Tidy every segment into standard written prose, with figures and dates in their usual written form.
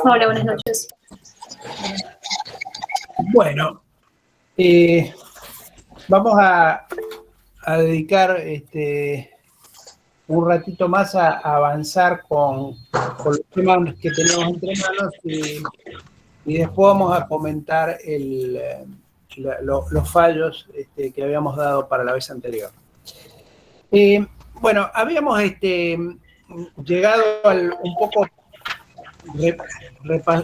Hola, buenas noches. Bueno, vamos a dedicar un ratito más a avanzar con los temas que tenemos entre manos y después vamos a comentar los fallos que habíamos dado para la vez anterior. Bueno, habíamos llegado un poco,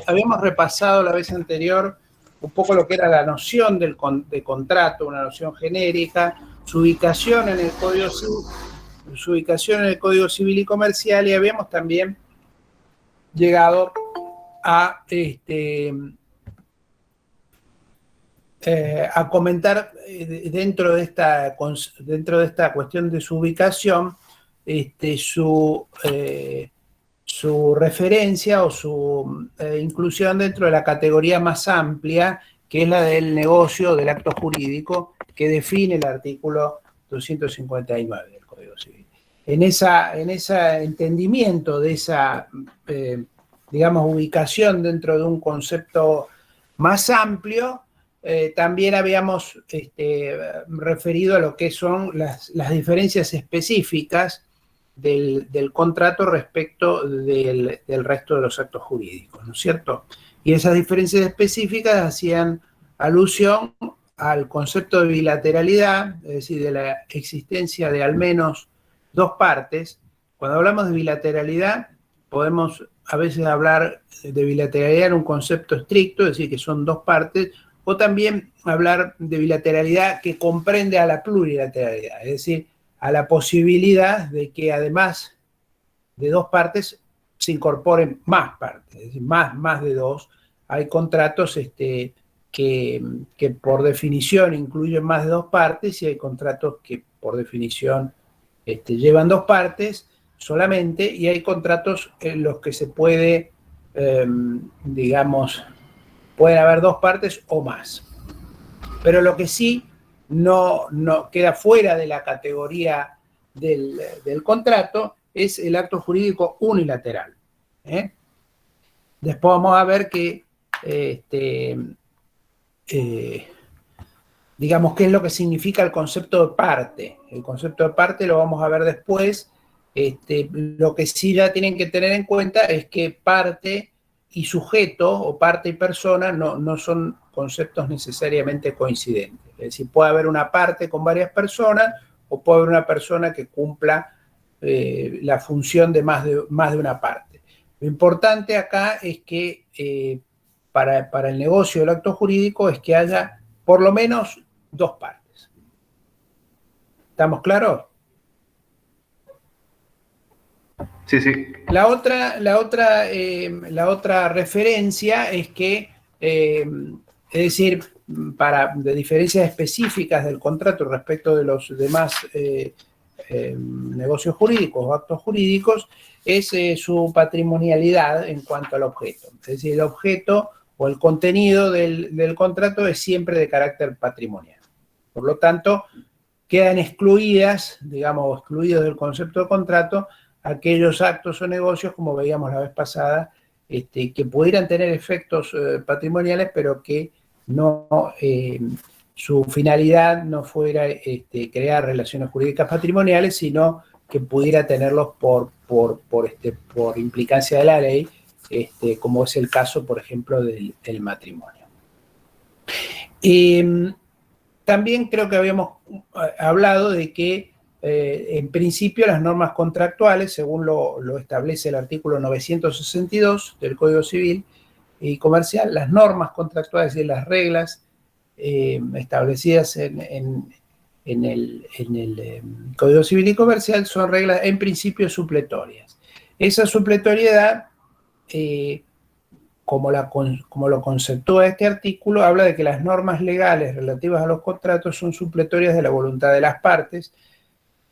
habíamos repasado la vez anterior un poco lo que era la noción de contrato, una noción genérica, su ubicación en el Código Civil y Comercial, y habíamos también llegado a comentar dentro de esta cuestión de su ubicación, su referencia o su inclusión dentro de la categoría más amplia, que es la del negocio, del acto jurídico, que define el artículo 259 del Código Civil. En ese entendimiento de esa, digamos, ubicación dentro de un concepto más amplio, también habíamos referido a lo que son las diferencias específicas del contrato respecto del resto de los actos jurídicos, ¿no es cierto? Y esas diferencias específicas hacían alusión al concepto de bilateralidad, es decir, de la existencia de al menos dos partes. Cuando hablamos de bilateralidad, podemos a veces hablar de bilateralidad en un concepto estricto, es decir, que son dos partes, o también hablar de bilateralidad que comprende a la plurilateralidad, es decir, a la posibilidad de que además de dos partes se incorporen más partes, es decir, más de dos. Hay contratos que por definición incluyen más de dos partes y hay contratos que por definición llevan dos partes solamente, y hay contratos en los que se puede, digamos, pueden haber dos partes o más. Pero lo que sí no queda fuera de la categoría del contrato es el acto jurídico unilateral. Después vamos a ver que, digamos, qué es lo que significa el concepto de parte. El concepto de parte lo vamos a ver después. Lo que sí ya tienen que tener en cuenta es que parte y sujeto, o parte y persona, no son conceptos necesariamente coincidentes. Es decir, puede haber una parte con varias personas o puede haber una persona que cumpla la función de más de una parte. Lo importante acá es que para el negocio del acto jurídico es que haya por lo menos dos partes. ¿Estamos claros? Sí, sí. La otra referencia es que, es decir, de diferencias específicas del contrato respecto de los demás negocios jurídicos o actos jurídicos, es su patrimonialidad en cuanto al objeto. Es decir, el objeto o el contenido del contrato es siempre de carácter patrimonial. Por lo tanto, quedan excluidos del concepto de contrato aquellos actos o negocios, como veíamos la vez pasada, que pudieran tener efectos patrimoniales, pero que su finalidad no fuera crear relaciones jurídicas patrimoniales, sino que pudiera tenerlos por implicancia de la ley, como es el caso, por ejemplo, del matrimonio. También creo que habíamos hablado de que en principio las normas contractuales, según lo establece el artículo 962 del Código Civil y Comercial, las normas contractuales, es decir, las reglas establecidas en el Código Civil y Comercial, son reglas en principio supletorias. Esa supletoriedad, como lo conceptúa este artículo, habla de que las normas legales relativas a los contratos son supletorias de la voluntad de las partes,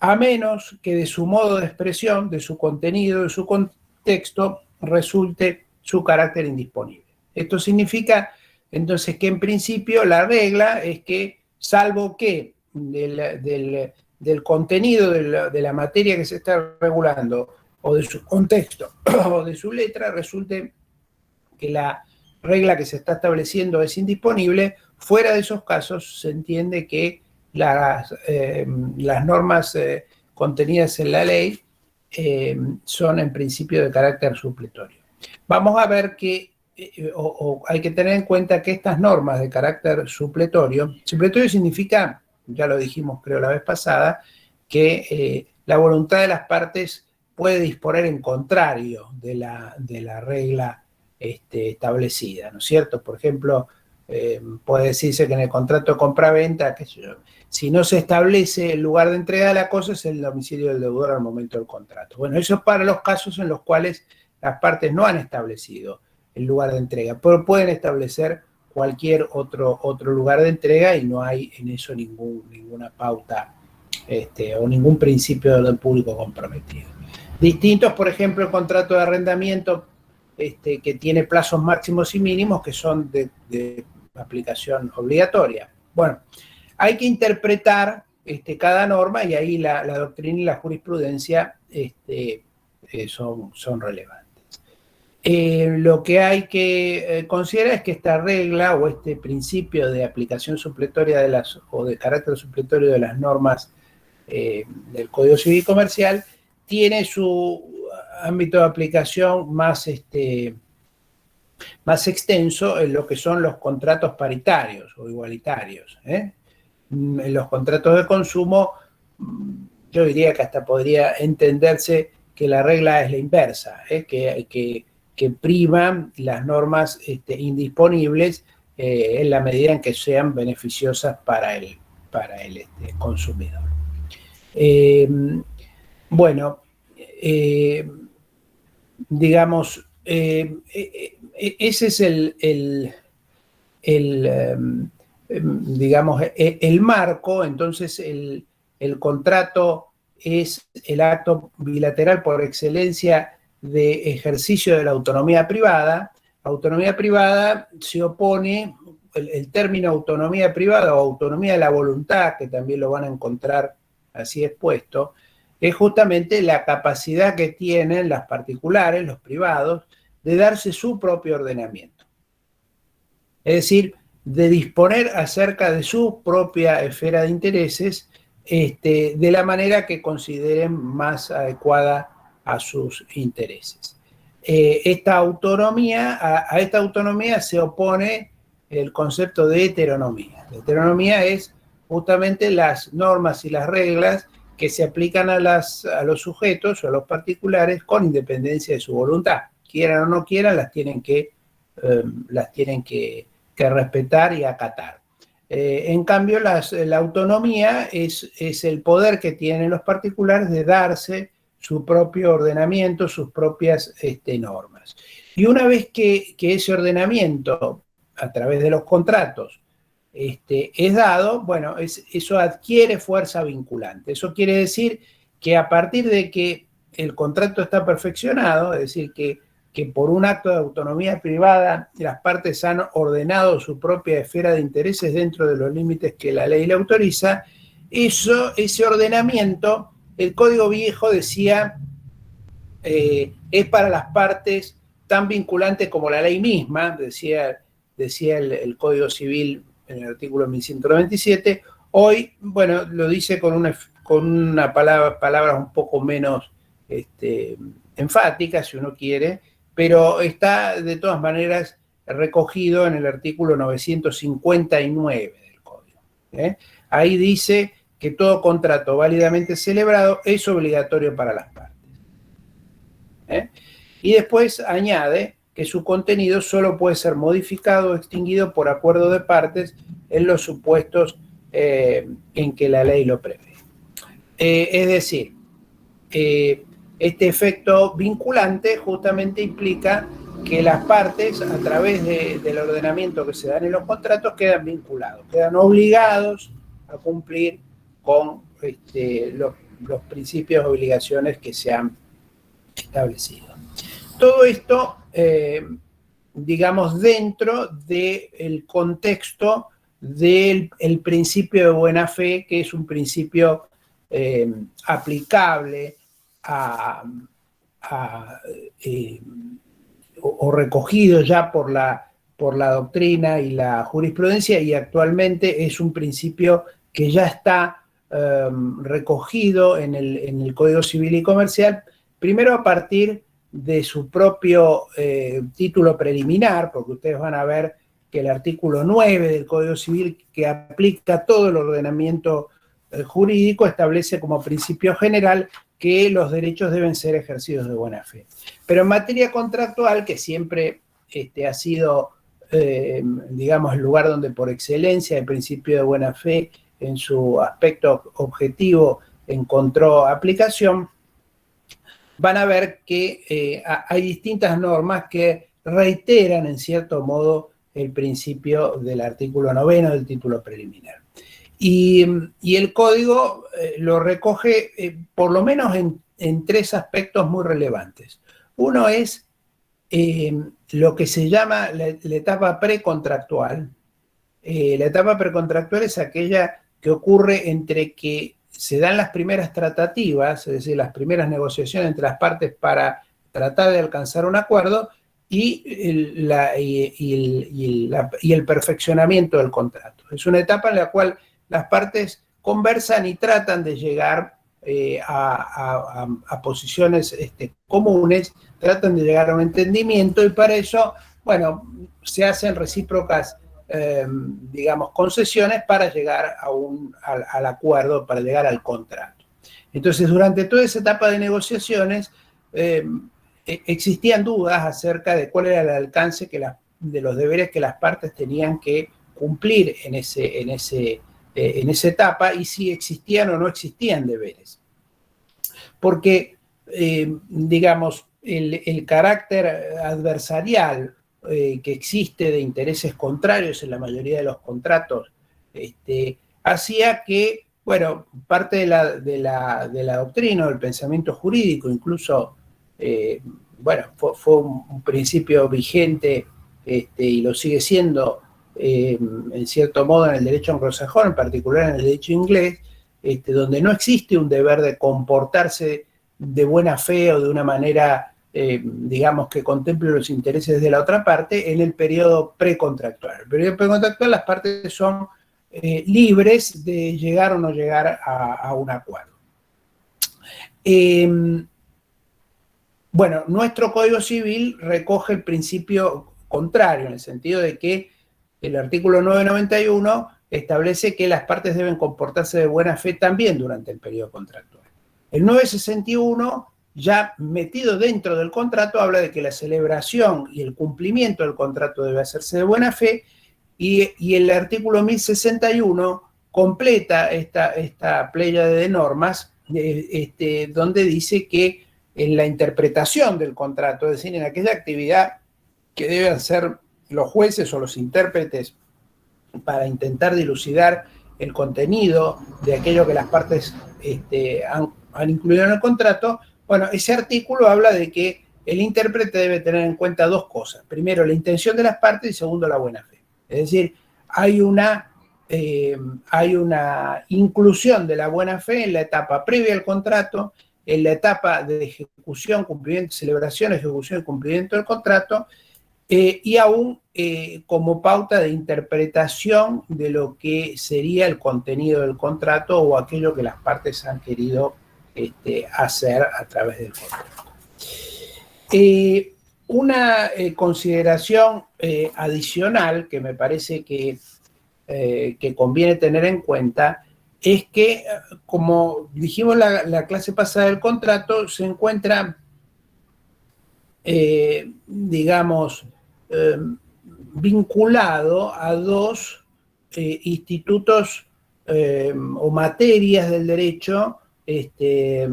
a menos que de su modo de expresión, de su contenido, de su contexto, resulte su carácter indisponible. Esto significa, entonces, que en principio la regla es que, salvo que del contenido de la materia que se está regulando o de su contexto o de su letra, resulte que la regla que se está estableciendo es indisponible. Fuera de esos casos se entiende que las normas contenidas en la ley son en principio de carácter supletorio. Vamos a ver que hay que tener en cuenta que estas normas de carácter supletorio significa, ya lo dijimos creo la vez pasada, que la voluntad de las partes puede disponer en contrario de la regla establecida, ¿no es cierto? Por ejemplo, puede decirse que en el contrato de compra-venta, si no se establece el lugar de entrega de la cosa, es el domicilio del deudor al momento del contrato. Bueno, eso es para los casos en los cuales las partes no han establecido el lugar de entrega, pero pueden establecer cualquier otro lugar de entrega y no hay en eso ninguna pauta o ningún principio de orden público comprometido. Distintos, por ejemplo, el contrato de arrendamiento que tiene plazos máximos y mínimos que son de aplicación obligatoria. Bueno, hay que interpretar cada norma y ahí la doctrina y la jurisprudencia son relevantes. Lo que hay que considerar es que esta regla o este principio de aplicación supletoria o de carácter supletorio de las normas del Código Civil y Comercial tiene su ámbito de aplicación más extenso en lo que son los contratos paritarios o igualitarios. En los contratos de consumo, yo diría que hasta podría entenderse que la regla es la inversa, que priman las normas indisponibles en la medida en que sean beneficiosas para el consumidor. Bueno, digamos, ese es digamos, el marco. Entonces el contrato es el acto bilateral por excelencia de ejercicio de la autonomía privada. Autonomía privada se opone, el término autonomía privada o autonomía de la voluntad, que también lo van a encontrar así expuesto, es justamente la capacidad que tienen las particulares, los privados, de darse su propio ordenamiento. Es decir, de disponer acerca de su propia esfera de intereses de la manera que consideren más adecuada a sus intereses. Esta autonomía, a esta autonomía se opone el concepto de heteronomía. La heteronomía es justamente las normas y las reglas que se aplican a los sujetos o a los particulares con independencia de su voluntad. Quieran o no quieran, las tienen que respetar y acatar. En cambio, la autonomía es el poder que tienen los particulares de darse su propio ordenamiento, sus propias normas. Y una vez que ese ordenamiento, a través de los contratos, es dado, bueno, eso adquiere fuerza vinculante. Eso quiere decir que a partir de que el contrato está perfeccionado, es decir, que por un acto de autonomía privada las partes han ordenado su propia esfera de intereses dentro de los límites que la ley le autoriza, ese ordenamiento, el Código Viejo decía, es para las partes tan vinculante como la ley misma, decía el Código Civil en el artículo 1197. Hoy, bueno, lo dice con una palabra un poco menos enfática, si uno quiere, pero está de todas maneras recogido en el artículo 959 del Código. Ahí dice que todo contrato válidamente celebrado es obligatorio para las partes. Y después añade que su contenido solo puede ser modificado o extinguido por acuerdo de partes en los supuestos en que la ley lo prevé. Es decir, este efecto vinculante justamente implica que las partes, a través del ordenamiento que se dan en los contratos, quedan vinculados, quedan obligados a cumplir con los principios y obligaciones que se han establecido. Todo esto, digamos, dentro del contexto del principio de buena fe, que es un principio aplicable a o recogido ya por la doctrina y la jurisprudencia, y actualmente es un principio que ya está recogido en el Código Civil y Comercial, primero a partir de su propio título preliminar, porque ustedes van a ver que el artículo 9 del Código Civil, que aplica todo el ordenamiento jurídico, establece como principio general que los derechos deben ser ejercidos de buena fe. Pero en materia contractual, que siempre ha sido, digamos, el lugar donde por excelencia el principio de buena fe en su aspecto objetivo encontró aplicación, van a ver que hay distintas normas que reiteran en cierto modo el principio del artículo 9 del título preliminar. Y el código lo recoge por lo menos en tres aspectos muy relevantes. Uno es lo que se llama la etapa precontractual. La etapa precontractual es aquella que ocurre entre que se dan las primeras tratativas, es decir, las primeras negociaciones entre las partes para tratar de alcanzar un acuerdo, y el perfeccionamiento del contrato. Es una etapa en la cual las partes conversan y tratan de llegar a posiciones comunes, tratan de llegar a un entendimiento, y para eso, bueno, se hacen recíprocas, digamos, concesiones para llegar al acuerdo, para llegar al contrato. Entonces, durante toda esa etapa de negociaciones, existían dudas acerca de cuál era el alcance de los deberes que las partes tenían que cumplir en esa etapa, y si existían o no existían deberes. Porque, digamos, el carácter adversarial que existe de intereses contrarios en la mayoría de los contratos hacía que, bueno, parte de la doctrina o del pensamiento jurídico, incluso, bueno, fue un principio vigente y lo sigue siendo en cierto modo en el derecho anglosajón, en particular en el derecho inglés, donde no existe un deber de comportarse de buena fe o de una manera, digamos, que contemple los intereses de la otra parte en el periodo precontractual. En el periodo precontractual las partes son libres de llegar o no llegar a un acuerdo. Bueno, nuestro Código Civil recoge el principio contrario, en el sentido de que el artículo 991 establece que las partes deben comportarse de buena fe también durante el periodo contractual. El 961, ya metido dentro del contrato, habla de que la celebración y el cumplimiento del contrato debe hacerse de buena fe, y el artículo 1061 completa esta pléyade de normas donde dice que en la interpretación del contrato, es decir, en aquella actividad que deben hacer los jueces o los intérpretes para intentar dilucidar el contenido de aquello que las partes han incluido en el contrato, bueno, ese artículo habla de que el intérprete debe tener en cuenta dos cosas. Primero, la intención de las partes, y segundo, la buena fe. Es decir, hay una inclusión de la buena fe en la etapa previa al contrato, en la etapa de ejecución, cumplimiento, celebración, ejecución y cumplimiento del contrato, y aún como pauta de interpretación de lo que sería el contenido del contrato o aquello que las partes han querido hacer a través del contrato. Una consideración adicional que me parece que conviene tener en cuenta es que, como dijimos la clase pasada del contrato, se encuentra, digamos, vinculado a dos institutos o materias del derecho que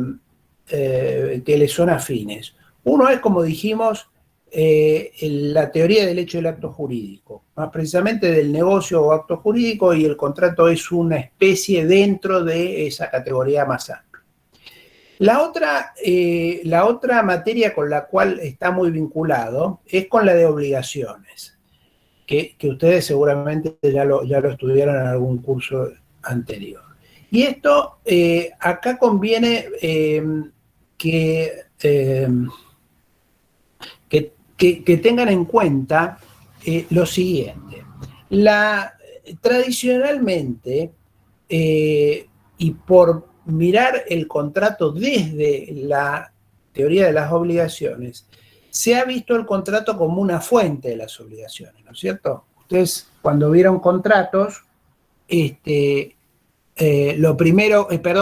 le son afines. Uno es, como dijimos, la teoría del hecho del acto jurídico, más precisamente del negocio o acto jurídico, y el contrato es una especie dentro de esa categoría más amplia. La otra materia con la cual está muy vinculado es con la de obligaciones, que ustedes seguramente ya lo estudiaron en algún curso anterior. Y esto, acá conviene que eh, que tengan en cuenta lo siguiente. Tradicionalmente, y por mirar el contrato desde la teoría de las obligaciones, se ha visto el contrato como una fuente de las obligaciones, ¿no es cierto? Ustedes, cuando vieron contratos,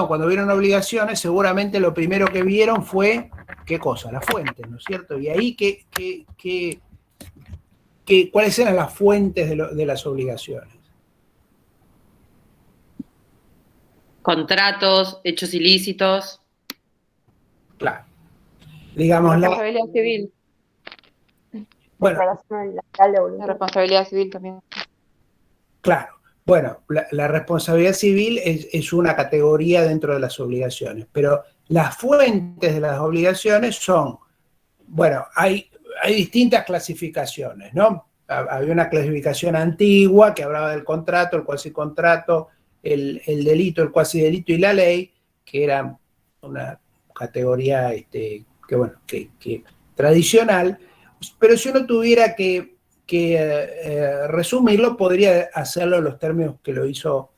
cuando vieron obligaciones, seguramente lo primero que vieron fue, ¿qué cosa? La fuente, ¿no es cierto? Y ahí, ¿cuáles eran las fuentes de las obligaciones? Contratos, hechos ilícitos. Claro. Digamos, La responsabilidad civil. bueno, La responsabilidad civil también. claro. Bueno, la responsabilidad civil es una categoría dentro de las obligaciones, pero las fuentes de las obligaciones son, bueno, hay distintas clasificaciones, ¿no? Había una clasificación antigua que hablaba del contrato, el cuasicontrato, el delito, el cuasidelito y la ley, que era una categoría que tradicional, pero si uno tuviera que resumirlo, podría hacerlo en los términos que lo hizo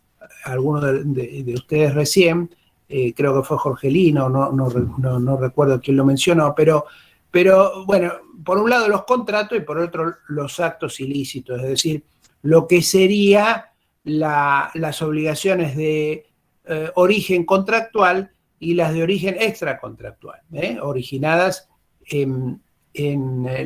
alguno de ustedes recién, creo que fue Jorgelino, no recuerdo quién lo mencionó, pero bueno, por un lado los contratos y por otro los actos ilícitos, es decir, lo que sería las obligaciones de origen contractual y las de origen extracontractual, originadas en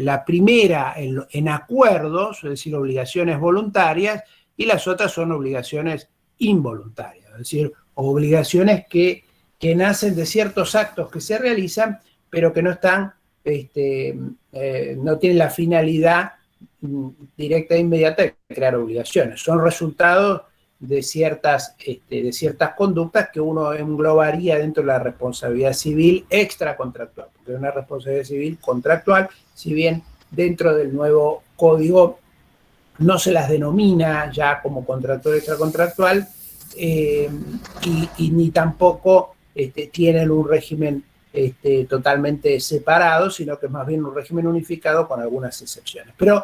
la primera en acuerdos, es decir, obligaciones voluntarias, y las otras son obligaciones involuntarias, es decir, obligaciones que nacen de ciertos actos que se realizan, pero que no están, no tienen la finalidad directa e inmediata de crear obligaciones, son resultados de ciertas conductas que uno englobaría dentro de la responsabilidad civil extracontractual, porque es una responsabilidad civil contractual, si bien dentro del nuevo código no se las denomina ya como contractual extracontractual, y ni tampoco tienen un régimen totalmente separado, sino que es más bien un régimen unificado con algunas excepciones. Pero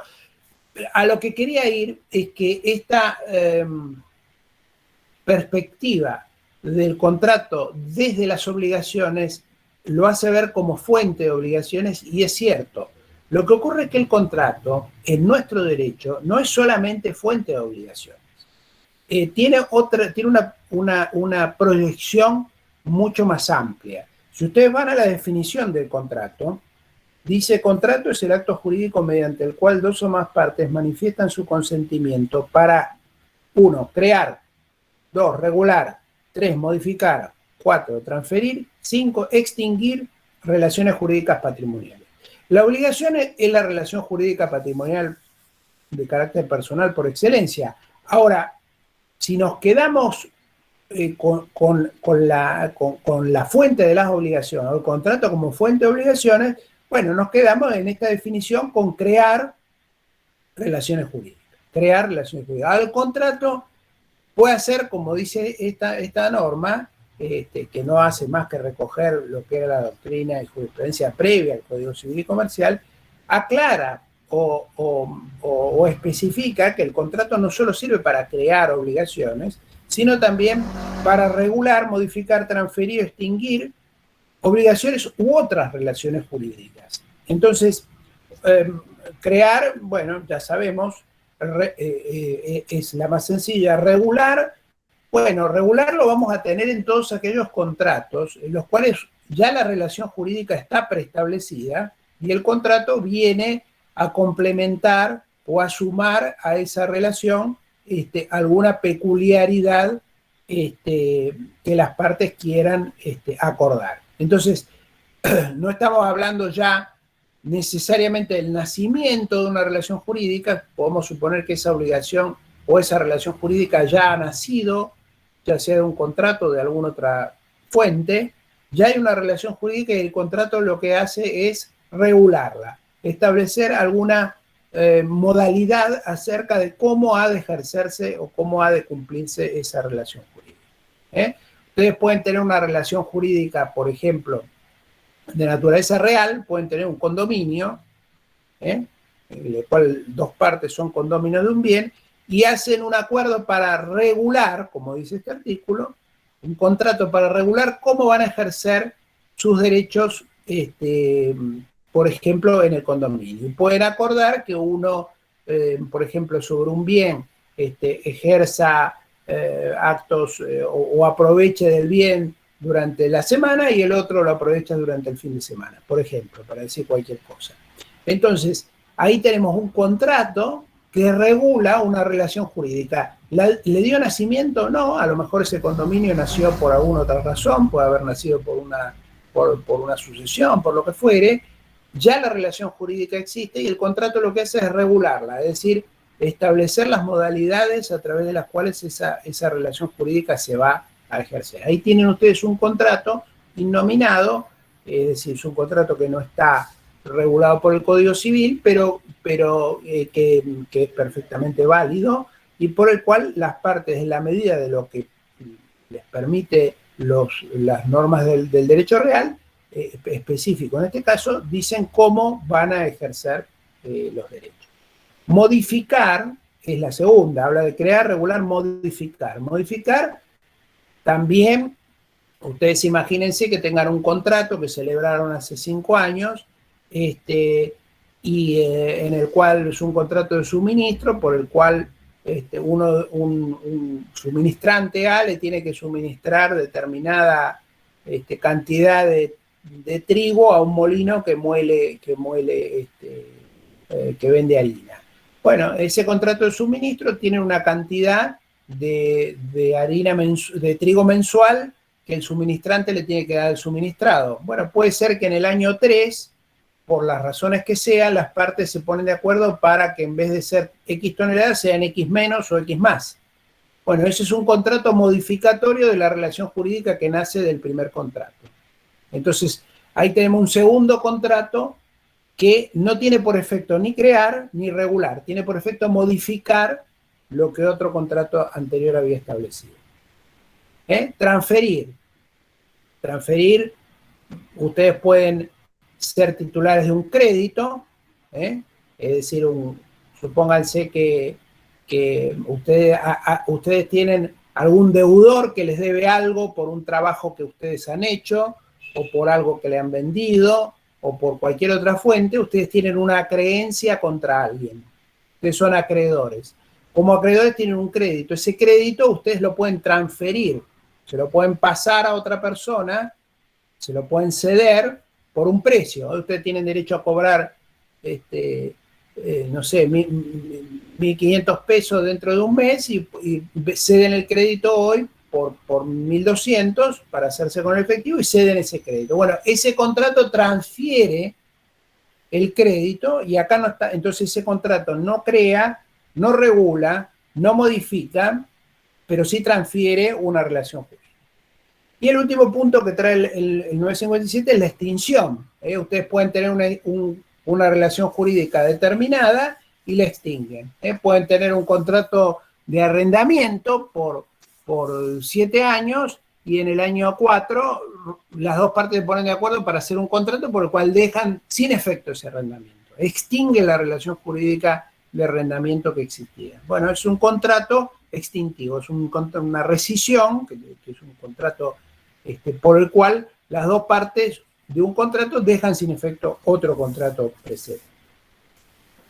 a lo que quería ir es que esta perspectiva del contrato desde las obligaciones lo hace ver como fuente de obligaciones, y es cierto. Lo que ocurre es que el contrato en nuestro derecho no es solamente fuente de obligaciones. Tiene una proyección mucho más amplia. Si ustedes van a la definición del contrato, dice: contrato es el acto jurídico mediante el cual dos o más partes manifiestan su consentimiento para 1. Crear, 2. Regular, 3. Modificar, 4. Transferir, 5. Extinguir relaciones jurídicas patrimoniales. La obligación es la relación jurídica patrimonial de carácter personal por excelencia. Ahora, si nos quedamos con la fuente de las obligaciones, o el contrato como fuente de obligaciones, bueno, nos quedamos en esta definición con crear relaciones jurídicas. Crear relaciones jurídicas. El contrato puede hacer, como dice esta norma, que no hace más que recoger lo que era la doctrina y jurisprudencia previa al Código Civil y Comercial, aclara o especifica que el contrato no solo sirve para crear obligaciones, sino también para regular, modificar, transferir, extinguir obligaciones u otras relaciones jurídicas. Entonces, crear, bueno, ya sabemos, es la más sencilla. Regular, bueno, regular lo vamos a tener en todos aquellos contratos en los cuales ya la relación jurídica está preestablecida y el contrato viene a complementar o a sumar a esa relación alguna peculiaridad que las partes quieran acordar. Entonces, no estamos hablando ya necesariamente del nacimiento de una relación jurídica, podemos suponer que esa obligación o esa relación jurídica ya ha nacido, ya sea de un contrato o de alguna otra fuente, ya hay una relación jurídica y el contrato lo que hace es regularla, establecer alguna modalidad acerca de cómo ha de ejercerse o cómo ha de cumplirse esa relación jurídica. Ustedes pueden tener una relación jurídica, por ejemplo, de naturaleza real pueden tener un condominio, en el cual dos partes son condóminos de un bien, y hacen un acuerdo para regular, como dice este artículo, un contrato para regular cómo van a ejercer sus derechos, por ejemplo, en el condominio. Y pueden acordar que uno, por ejemplo, sobre un bien, ejerza actos o aproveche del bien durante la semana y el otro lo aprovecha durante el fin de semana, por ejemplo, para decir cualquier cosa. Entonces, ahí tenemos un contrato que regula una relación jurídica. ¿Le dio nacimiento? No, a lo mejor ese condominio nació por alguna otra razón, puede haber nacido por una sucesión, por lo que fuere. Ya la relación jurídica existe y el contrato lo que hace es regularla, es decir, establecer las modalidades a través de las cuales esa relación jurídica se va a ejercer. Ahí tienen ustedes un contrato innominado, es decir, es un contrato que no está regulado por el Código Civil, pero que es perfectamente válido y por el cual las partes, en la medida de lo que les permite las normas del derecho real, específico en este caso, dicen cómo van a ejercer los derechos. Modificar es la segunda, habla de crear, regular, modificar. Modificar también, ustedes imagínense que tengan un contrato que celebraron hace 5 años, y en el cual es un contrato de suministro por el cual un suministrante A le tiene que suministrar determinada cantidad de trigo a un molino que vende harina. Bueno, ese contrato de suministro tiene una cantidad de harina de trigo mensual que el suministrante le tiene que dar al suministrado. Bueno, puede ser que en el año 3, por las razones que sean, las partes se ponen de acuerdo para que en vez de ser X toneladas sean X menos o X más. Bueno, ese es un contrato modificatorio de la relación jurídica que nace del primer contrato. Entonces, ahí tenemos un segundo contrato que no tiene por efecto ni crear ni regular, tiene por efecto modificar lo que otro contrato anterior había establecido. Transferir. Transferir, ustedes pueden ser titulares de un crédito, es decir, supónganse que ustedes tienen algún deudor que les debe algo por un trabajo que ustedes han hecho, o por algo que le han vendido, o por cualquier otra fuente, ustedes tienen una creencia contra alguien. Ustedes son acreedores. Como acreedores tienen un crédito. Ese crédito ustedes lo pueden transferir, se lo pueden pasar a otra persona, se lo pueden ceder por un precio. Ustedes tienen derecho a cobrar, no sé, 1.500 pesos dentro de un mes y ceden el crédito hoy por 1.200 para hacerse con el efectivo y ceden ese crédito. Bueno, ese contrato transfiere el crédito y acá no está, entonces ese contrato no crea, no regula, no modifica, pero sí transfiere una relación jurídica. Y el último punto que trae el 957 es la extinción. Ustedes pueden tener una relación jurídica determinada y la extinguen. Pueden tener un contrato de arrendamiento por 7 años y en el año 4 las dos partes se ponen de acuerdo para hacer un contrato por el cual dejan sin efecto ese arrendamiento. Extingue la relación jurídica de arrendamiento que existía. Bueno, es un contrato extintivo, es una rescisión, que es un contrato por el cual las dos partes de un contrato dejan sin efecto otro contrato precedente.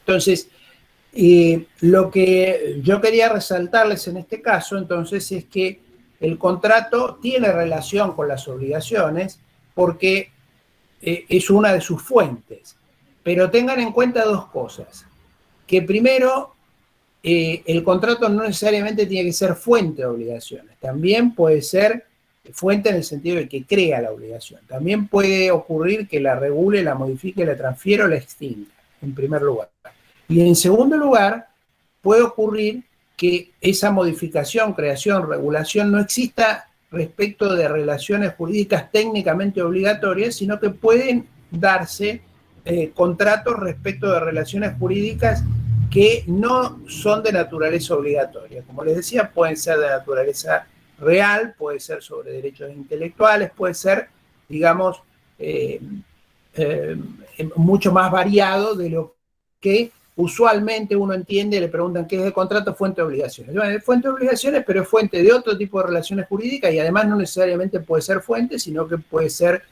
Entonces, lo que yo quería resaltarles en este caso, entonces, es que el contrato tiene relación con las obligaciones porque es una de sus fuentes. Pero tengan en cuenta dos cosas. Que primero, el contrato no necesariamente tiene que ser fuente de obligaciones. También puede ser fuente en el sentido de que crea la obligación. También puede ocurrir que la regule, la modifique, la transfiera o la extinga, en primer lugar. Y en segundo lugar, puede ocurrir que esa modificación, creación, regulación no exista respecto de relaciones jurídicas técnicamente obligatorias, sino que pueden darse contratos respecto de relaciones jurídicas que no son de naturaleza obligatoria. Como les decía, pueden ser de naturaleza real, puede ser sobre derechos intelectuales, puede ser, digamos, mucho más variado de lo que usualmente uno entiende. Le preguntan qué es el contrato, fuente de obligaciones. Bueno, es fuente de obligaciones, pero es fuente de otro tipo de relaciones jurídicas y además no necesariamente puede ser fuente, sino que puede ser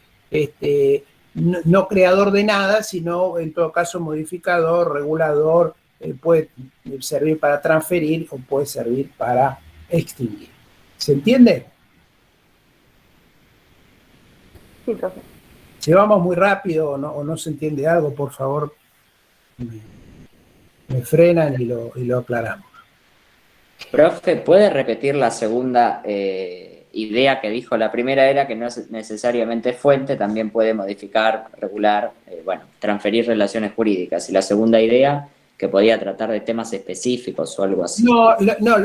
no creador de nada, sino en todo caso modificador, regulador, puede servir para transferir o puede servir para extinguir. ¿Se entiende? Sí, profe. Si vamos muy rápido o no se entiende algo, por favor, me frenan y lo aclaramos. Profe, ¿puede repetir la segunda idea que dijo? La primera era que no es necesariamente fuente, también puede modificar, regular, transferir relaciones jurídicas. Y la segunda idea, que podía tratar de temas específicos o algo así. No,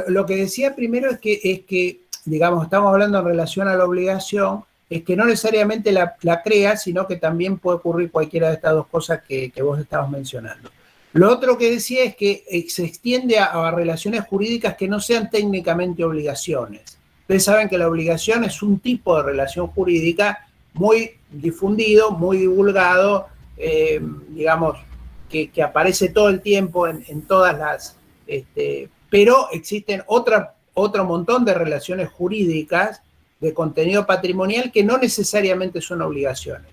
lo que decía primero es que, digamos, estamos hablando en relación a la obligación, es que no necesariamente la crea, sino que también puede ocurrir cualquiera de estas dos cosas que vos estabas mencionando. Lo otro que decía es que se extiende a relaciones jurídicas que no sean técnicamente obligaciones. Ustedes saben que la obligación es un tipo de relación jurídica muy difundido, muy divulgado, digamos, que aparece todo el tiempo en todas las... pero existen otro montón de relaciones jurídicas de contenido patrimonial que no necesariamente son obligaciones.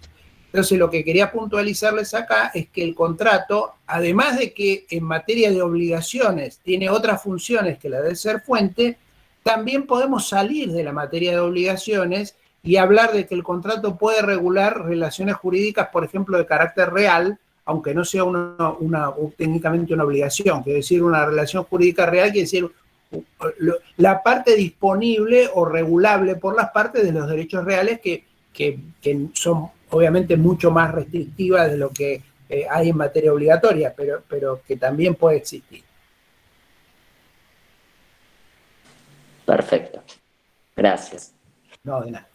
Entonces, lo que quería puntualizarles acá es que el contrato, además de que en materia de obligaciones tiene otras funciones que la de ser fuente, también podemos salir de la materia de obligaciones y hablar de que el contrato puede regular relaciones jurídicas, por ejemplo, de carácter real, aunque no sea técnicamente una obligación. Quiere decir, una relación jurídica real quiere decir la parte disponible o regulable por las partes de los derechos reales que son obviamente mucho más restrictivas de lo que hay en materia obligatoria, pero que también puede existir. Perfecto. Gracias. No, de nada.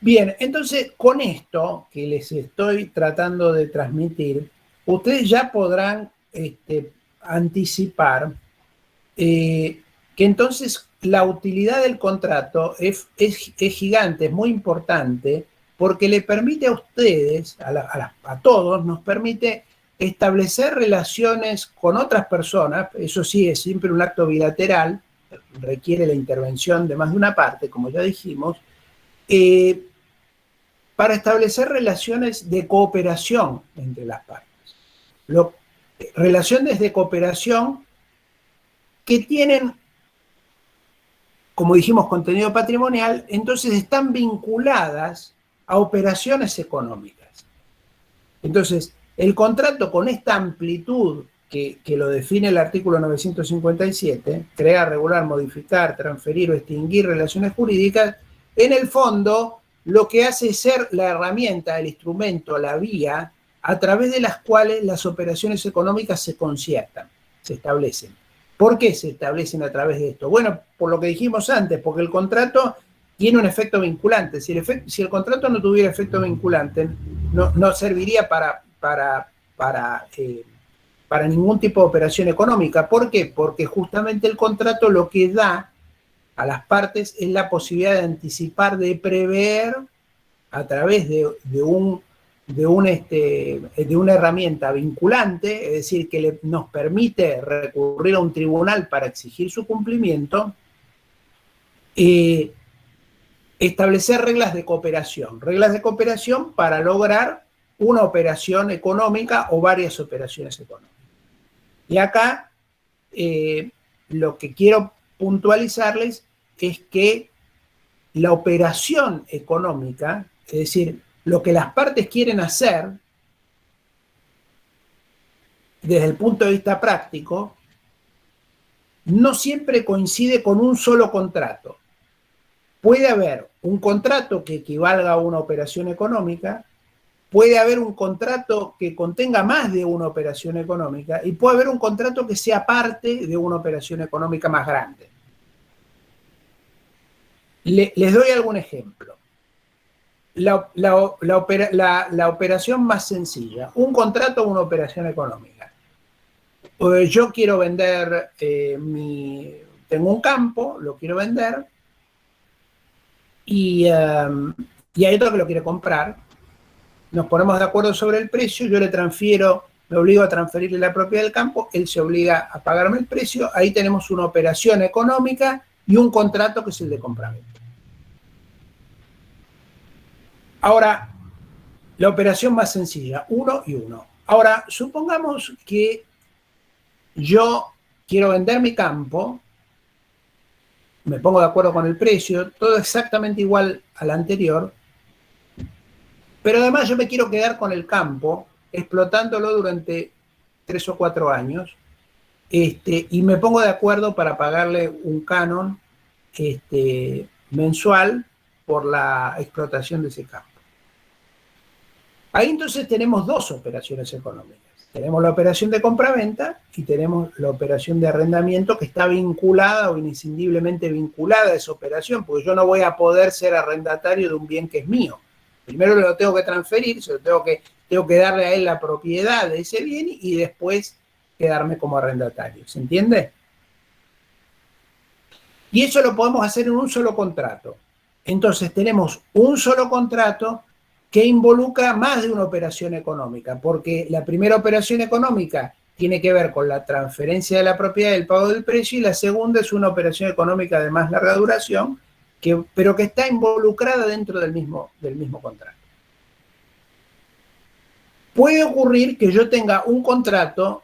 Bien, entonces con esto que les estoy tratando de transmitir, ustedes ya podrán anticipar que entonces la utilidad del contrato es gigante, es muy importante, porque le permite a ustedes, a todos, nos permite establecer relaciones con otras personas. Eso sí, es siempre un acto bilateral, requiere la intervención de más de una parte, como ya dijimos, para establecer relaciones de cooperación entre las partes. Relaciones de cooperación que tienen, como dijimos, contenido patrimonial, entonces están vinculadas a operaciones económicas. Entonces, el contrato con esta amplitud que lo define el artículo 957, crear, regular, modificar, transferir o extinguir relaciones jurídicas, en el fondo lo que hace es ser la herramienta, el instrumento, la vía a través de las cuales las operaciones económicas se conciertan, se establecen. ¿Por qué se establecen a través de esto? Bueno, por lo que dijimos antes, porque el contrato tiene un efecto vinculante. Si el contrato no tuviera efecto vinculante, no serviría para ningún tipo de operación económica. ¿Por qué? Porque justamente el contrato lo que da a las partes es la posibilidad de anticipar, de prever a través de una herramienta vinculante, es decir, que nos permite recurrir a un tribunal para exigir su cumplimiento, establecer reglas de cooperación para lograr una operación económica o varias operaciones económicas. Y acá lo que quiero puntualizarles es que la operación económica, es decir, lo que las partes quieren hacer desde el punto de vista práctico, no siempre coincide con un solo contrato. Puede haber un contrato que equivalga a una operación económica, puede haber un contrato que contenga más de una operación económica y puede haber un contrato que sea parte de una operación económica más grande. Les doy algún ejemplo. La operación más sencilla, un contrato o una operación económica. Yo quiero vender, tengo un campo, lo quiero vender, y hay otro que lo quiere comprar, nos ponemos de acuerdo sobre el precio, yo le transfiero, me obligo a transferirle la propiedad del campo, él se obliga a pagarme el precio, ahí tenemos una operación económica y un contrato que es el de compraventa. Ahora, la operación más sencilla, 1 y 1. Ahora, supongamos que yo quiero vender mi campo, me pongo de acuerdo con el precio, todo exactamente igual al anterior, pero además yo me quiero quedar con el campo, explotándolo durante 3 o 4 años, y me pongo de acuerdo para pagarle un canon mensual por la explotación de ese campo. Ahí entonces tenemos dos operaciones económicas. Tenemos la operación de compraventa y tenemos la operación de arrendamiento que está vinculada o inescindiblemente vinculada a esa operación, porque yo no voy a poder ser arrendatario de un bien que es mío. Primero lo tengo que transferir, tengo que darle a él la propiedad de ese bien y después quedarme como arrendatario. ¿Se entiende? Y eso lo podemos hacer en un solo contrato. Entonces tenemos un solo contrato que involucra más de una operación económica, porque la primera operación económica tiene que ver con la transferencia de la propiedad y el pago del precio, y la segunda es una operación económica de más larga duración, pero que está involucrada dentro del mismo contrato. Puede ocurrir que yo tenga un contrato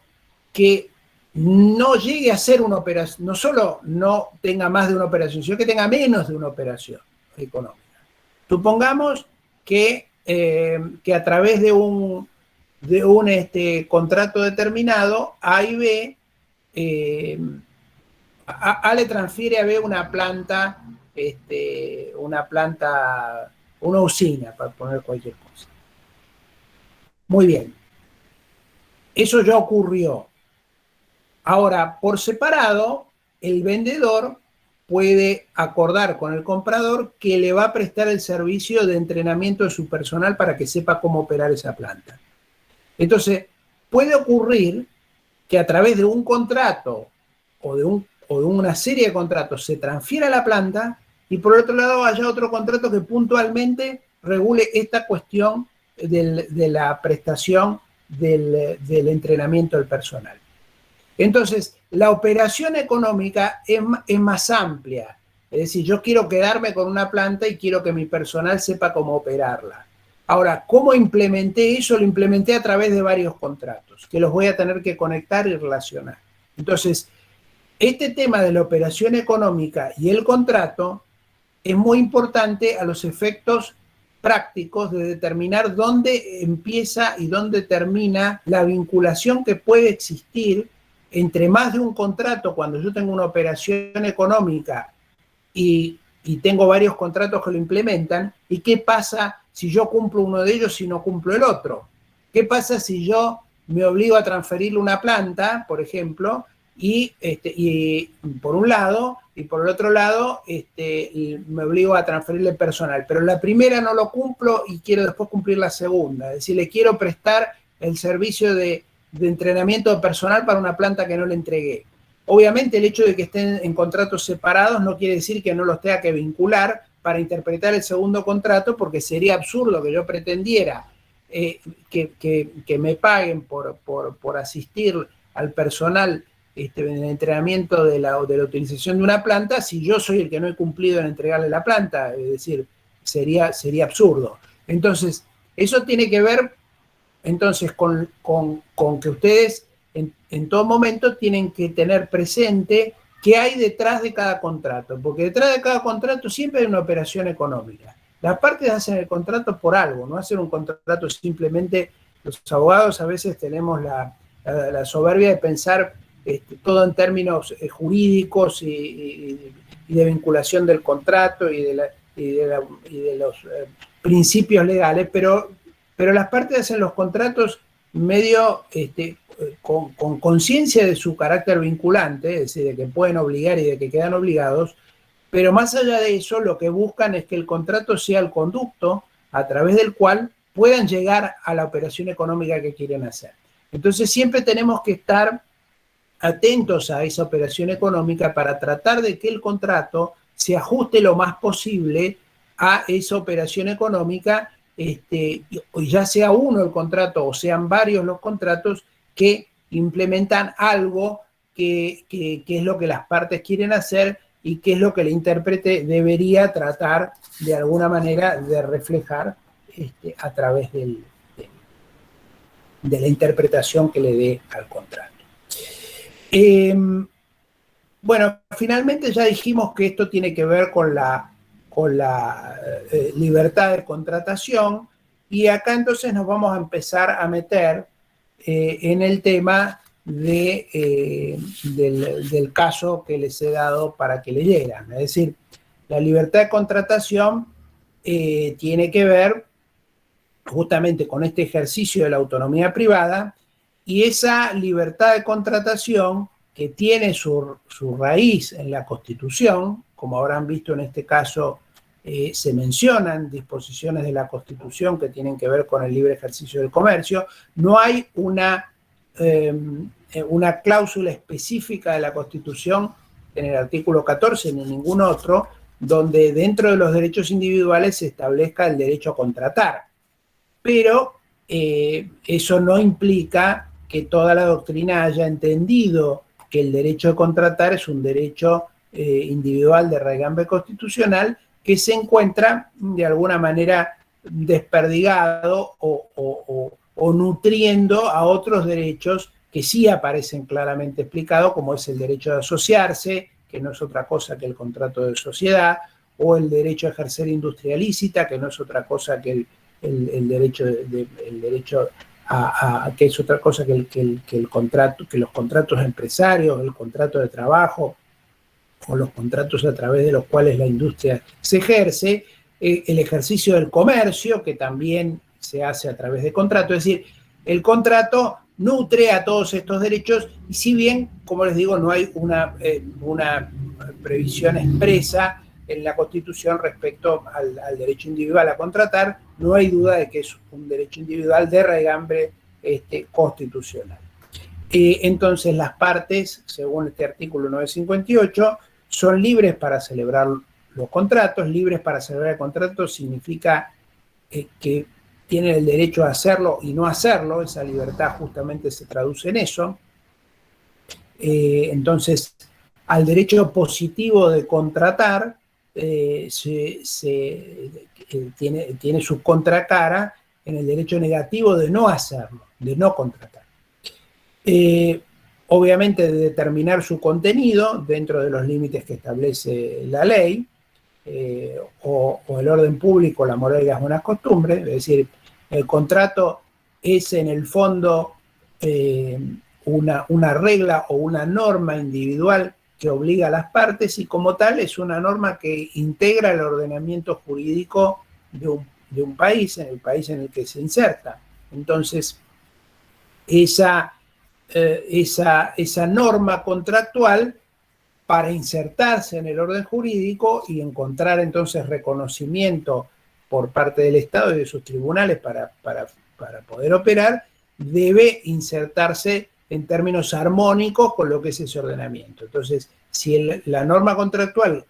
que no llegue a ser una operación, no solo no tenga más de una operación, sino que tenga menos de una operación económica. Supongamos que a través de un contrato determinado, A y B, A le transfiere a B una planta, una usina, para poner cualquier cosa. Muy bien. Eso ya ocurrió. Ahora, por separado, el vendedor puede acordar con el comprador que le va a prestar el servicio de entrenamiento de su personal para que sepa cómo operar esa planta. Entonces, puede ocurrir que a través de un contrato o de una serie de contratos se transfiera la planta y por otro lado haya otro contrato que puntualmente regule esta cuestión de la prestación del entrenamiento del personal. Entonces, la operación económica es más amplia. Es decir, yo quiero quedarme con una planta y quiero que mi personal sepa cómo operarla. Ahora, ¿cómo implementé eso? Lo implementé a través de varios contratos, que los voy a tener que conectar y relacionar. Entonces, este tema de la operación económica y el contrato es muy importante a los efectos prácticos de determinar dónde empieza y dónde termina la vinculación que puede existir entre más de un contrato cuando yo tengo una operación económica y tengo varios contratos que lo implementan, y qué pasa si yo cumplo uno de ellos y no cumplo el otro. ¿Qué pasa si yo me obligo a transferirle una planta, por ejemplo, y por un lado, y por el otro lado me obligo a transferirle personal, pero la primera no lo cumplo y quiero después cumplir la segunda? Es decir, le quiero prestar el servicio de entrenamiento de personal para una planta que no le entregué. Obviamente el hecho de que estén en contratos separados no quiere decir que no los tenga que vincular para interpretar el segundo contrato, porque sería absurdo que yo pretendiera que me paguen por asistir al personal en el entrenamiento de la utilización de una planta si yo soy el que no he cumplido en entregarle la planta. Es decir, sería absurdo. Entonces, eso tiene que ver entonces con que ustedes en todo momento tienen que tener presente qué hay detrás de cada contrato, porque detrás de cada contrato siempre hay una operación económica. Las partes hacen el contrato por algo, no hacen un contrato simplemente. Los abogados a veces tenemos la soberbia de pensar todo en términos jurídicos y de vinculación del contrato y de los principios legales, pero las partes hacen los contratos medio con conciencia de su carácter vinculante, es decir, de que pueden obligar y de que quedan obligados, pero más allá de eso lo que buscan es que el contrato sea el conducto a través del cual puedan llegar a la operación económica que quieren hacer. Entonces siempre tenemos que estar atentos a esa operación económica para tratar de que el contrato se ajuste lo más posible a esa operación económica ya sea uno el contrato o sean varios los contratos que implementan algo que es lo que las partes quieren hacer y que es lo que el intérprete debería tratar de alguna manera de reflejar a través de la interpretación que le dé al contrato. Bueno, finalmente ya dijimos que esto tiene que ver con la libertad de contratación, y acá entonces nos vamos a empezar a meter en el tema del caso que les he dado para que leyeran. Es decir, la libertad de contratación tiene que ver justamente con este ejercicio de la autonomía privada, y esa libertad de contratación que tiene su raíz en la Constitución, como habrán visto en este caso, se mencionan disposiciones de la Constitución que tienen que ver con el libre ejercicio del comercio. No hay una cláusula específica de la Constitución en el artículo 14 ni ningún otro donde dentro de los derechos individuales se establezca el derecho a contratar. Pero eso no implica que toda la doctrina haya entendido que el derecho a contratar es un derecho individual de raigambre constitucional que se encuentra de alguna manera desperdigado o nutriendo a otros derechos que sí aparecen claramente explicados, como es el derecho de asociarse, que no es otra cosa que el contrato de sociedad, o el derecho a ejercer industria lícita, que no es otra cosa que el derecho que es otra cosa que el contrato, que los contratos empresarios, el contrato de trabajo o los contratos a través de los cuales la industria se ejerce, el ejercicio del comercio, que también se hace a través de contrato. Es decir, el contrato nutre a todos estos derechos, y si bien, como les digo, no hay una previsión expresa en la Constitución respecto al derecho individual a contratar, no hay duda de que es un derecho individual de raigambre constitucional. Entonces, las partes, según este artículo 958, son libres para celebrar los contratos. Libres para celebrar el contrato significa que tienen el derecho a hacerlo y no hacerlo. Esa libertad justamente se traduce en eso. Entonces, al derecho positivo de contratar tiene su contracara en el derecho negativo de no hacerlo, de no contratar. Obviamente de determinar su contenido dentro de los límites que establece la ley, o el orden público, la moral y las buenas costumbres. Es decir, el contrato es en el fondo una regla o una norma individual que obliga a las partes, y como tal es una norma que integra el ordenamiento jurídico de un país, en el país en el que se inserta. Entonces, esa norma contractual, para insertarse en el orden jurídico y encontrar entonces reconocimiento por parte del Estado y de sus tribunales para poder operar, debe insertarse en términos armónicos con lo que es ese ordenamiento. Entonces, si la norma contractual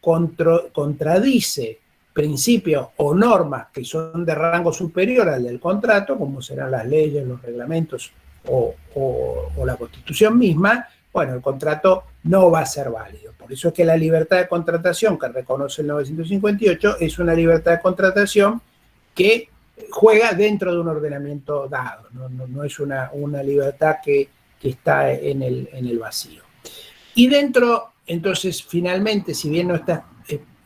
contradice principios o normas que son de rango superior al del contrato, como serán las leyes, los reglamentos o la Constitución misma, bueno, el contrato no va a ser válido. Por eso es que la libertad de contratación que reconoce el 958 es una libertad de contratación que juega dentro de un ordenamiento dado, no es una libertad que está en el vacío. Y dentro, entonces, finalmente, si bien no está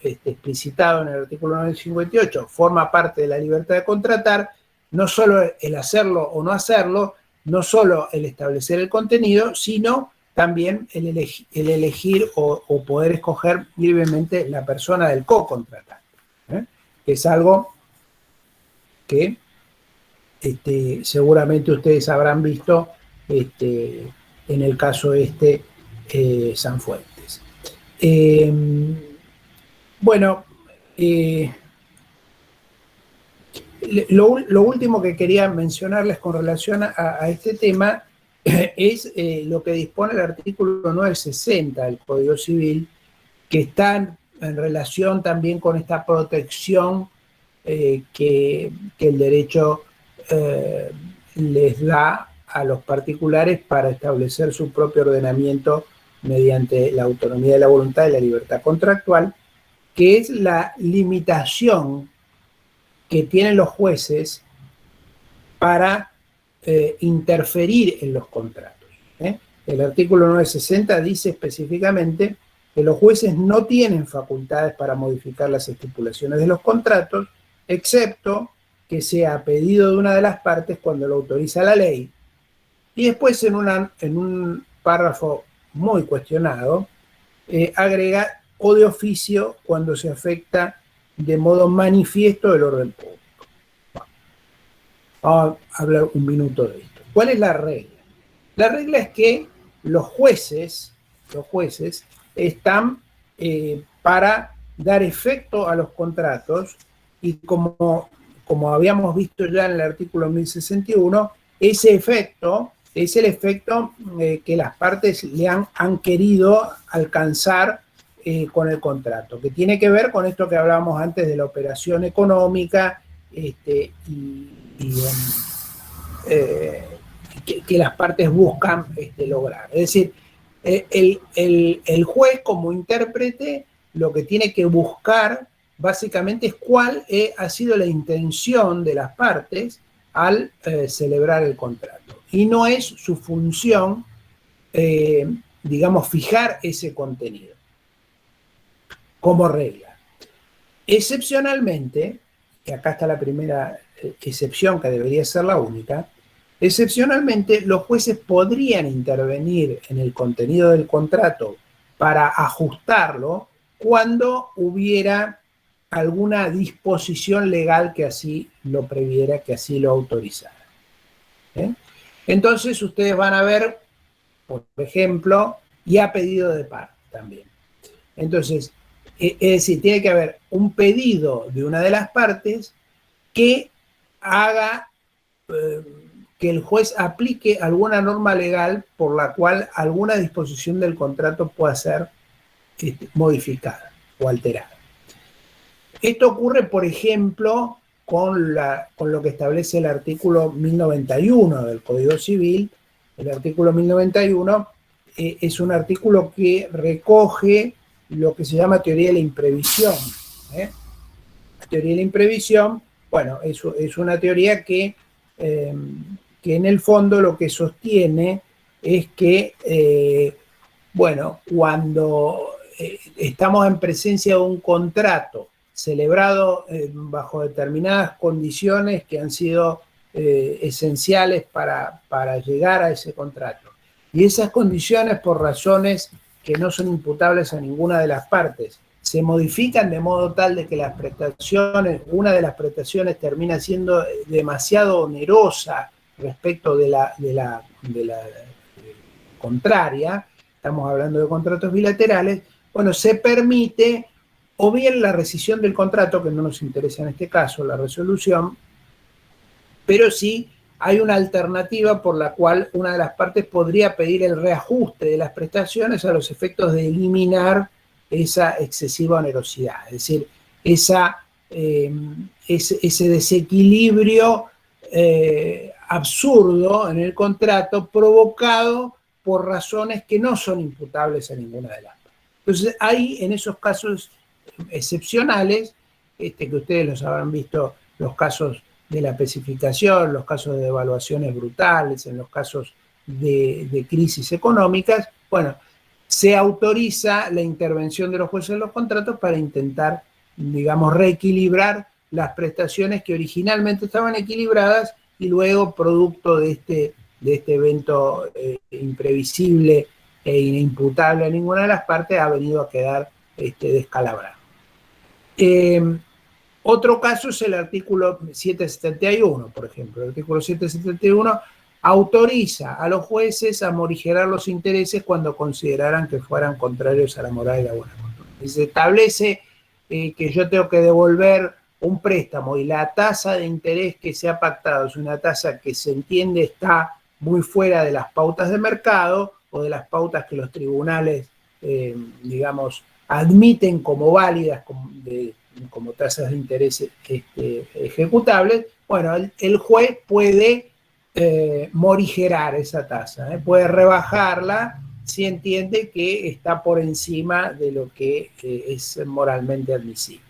explicitado en el artículo 958, forma parte de la libertad de contratar, no solo el hacerlo o no hacerlo, no solo el establecer el contenido, sino también el elegir o poder escoger libremente la persona del co-contratante, que es algo que seguramente ustedes habrán visto en el caso Sanfuentes. Bueno, lo último que quería mencionarles con relación a este tema es lo que dispone el artículo 960 del Código Civil, que está en relación también con esta protección que el derecho les da a los particulares para establecer su propio ordenamiento mediante la autonomía de la voluntad y la libertad contractual, que es la limitación que tienen los jueces para interferir en los contratos. El artículo 960 dice específicamente que los jueces no tienen facultades para modificar las estipulaciones de los contratos, excepto que sea a pedido de una de las partes cuando lo autoriza la ley. Y después en un párrafo muy cuestionado, agrega o de oficio cuando se afecta de modo manifiesto el orden público. Vamos a hablar un minuto de esto. ¿Cuál es la regla? La regla es que los jueces están para dar efecto a los contratos y como habíamos visto ya en el artículo 1061, ese efecto es el efecto que las partes le han querido alcanzar con el contrato, que tiene que ver con esto que hablábamos antes de la operación económica que las partes buscan lograr. Es decir, el juez como intérprete lo que tiene que buscar básicamente es cuál ha sido la intención de las partes al celebrar el contrato. Y no es su función, digamos, fijar ese contenido como regla. Excepcionalmente, que acá está la primera excepción que debería ser la única, excepcionalmente los jueces podrían intervenir en el contenido del contrato para ajustarlo cuando hubiera alguna disposición legal que así lo previera, que así lo autorizara. Entonces ustedes van a ver, por ejemplo, y a pedido de parte también. Entonces, es decir, tiene que haber un pedido de una de las partes que haga que el juez aplique alguna norma legal por la cual alguna disposición del contrato pueda ser modificada o alterada. Esto ocurre, por ejemplo, con lo que establece el artículo 1091 del Código Civil. El artículo 1091 es un artículo que recoge lo que se llama teoría de la imprevisión. La teoría de la imprevisión, bueno, es una teoría que en el fondo lo que sostiene es que, cuando estamos en presencia de un contrato celebrado bajo determinadas condiciones que han sido esenciales para llegar a ese contrato, y esas condiciones, por razones que no son imputables a ninguna de las partes, se modifican de modo tal de que una de las prestaciones termina siendo demasiado onerosa respecto de la contraria, estamos hablando de contratos bilaterales, bueno, se permite o bien la rescisión del contrato, que no nos interesa en este caso, la resolución, pero sí hay una alternativa por la cual una de las partes podría pedir el reajuste de las prestaciones a los efectos de eliminar esa excesiva onerosidad, es decir, ese desequilibrio absurdo en el contrato provocado por razones que no son imputables a ninguna de las partes. Entonces, hay en esos casos excepcionales, que ustedes los habrán visto, los casos de la especificación, los casos de devaluaciones brutales, en los casos de crisis económicas, bueno, se autoriza la intervención de los jueces en los contratos para intentar, digamos, reequilibrar las prestaciones que originalmente estaban equilibradas y luego, producto de este evento imprevisible e inimputable a ninguna de las partes, ha venido a quedar descalabrado. Otro caso es el artículo 771, por ejemplo. El artículo 771 autoriza a los jueces a morigerar los intereses cuando consideraran que fueran contrarios a la moral y la buena costumbre. Y se establece que yo tengo que devolver un préstamo y la tasa de interés que se ha pactado es una tasa que se entiende está muy fuera de las pautas de mercado o de las pautas que los tribunales, digamos, admiten como válidas como tasas de interés ejecutables, bueno, el juez puede morigerar esa tasa, puede rebajarla si entiende que está por encima de lo que es moralmente admisible.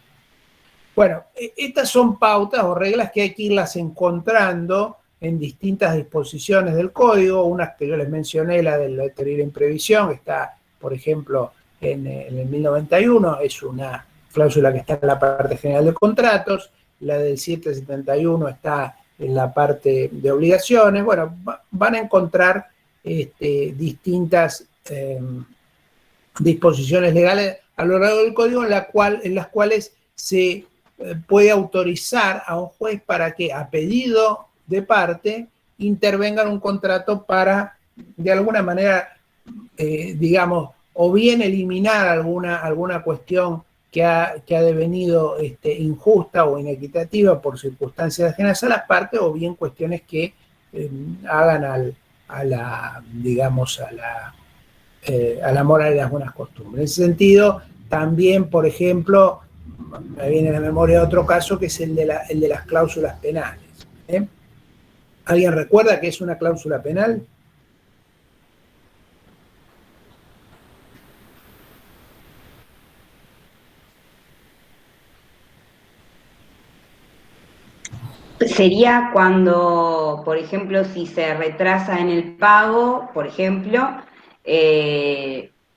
Bueno, estas son pautas o reglas que hay que irlas encontrando en distintas disposiciones del código. Unas que yo les mencioné, la del letter in previsión, está, por ejemplo, en el 1091, es una cláusula que está en la parte general de contratos. La del 771 está en la parte de obligaciones. Bueno, van a encontrar distintas disposiciones legales a lo largo del código en las cuales se puede autorizar a un juez para que, a pedido de parte, intervenga en un contrato para, de alguna manera, digamos, o bien eliminar alguna cuestión que ha devenido injusta o inequitativa por circunstancias ajenas a las partes, o bien cuestiones que hagan a la moral y las buenas costumbres. En ese sentido, también, por ejemplo, me viene a la memoria otro caso que es el de las cláusulas penales. ¿Alguien recuerda qué es una cláusula penal? Sería cuando, por ejemplo, si se retrasa en el pago, por ejemplo,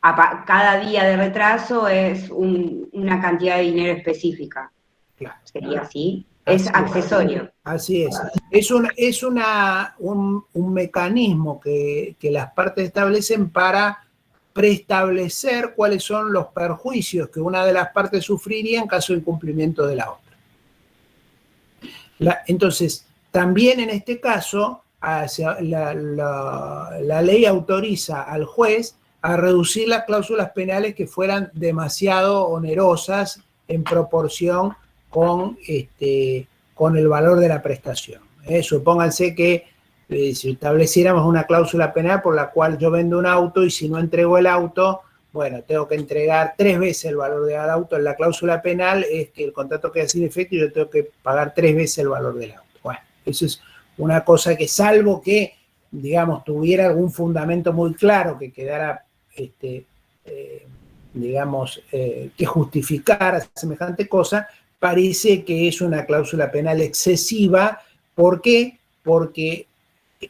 cada día de retraso es una cantidad de dinero específica. Claro. ¿Sería así? Es accesorio. Así es. Es un mecanismo que las partes establecen para preestablecer cuáles son los perjuicios que una de las partes sufriría en caso de incumplimiento de la otra. Entonces, también en este caso, la ley autoriza al juez a reducir las cláusulas penales que fueran demasiado onerosas en proporción con el valor de la prestación. Supónganse que si estableciéramos una cláusula penal por la cual yo vendo un auto y si no entrego el auto, bueno, tengo que entregar 3 veces el valor del auto. En la cláusula penal es que el contrato queda sin efecto y yo tengo que pagar 3 veces el valor del auto. Bueno, eso es una cosa que, salvo que, digamos, tuviera algún fundamento muy claro que quedara, que justificara semejante cosa, parece que es una cláusula penal excesiva. ¿Por qué? Porque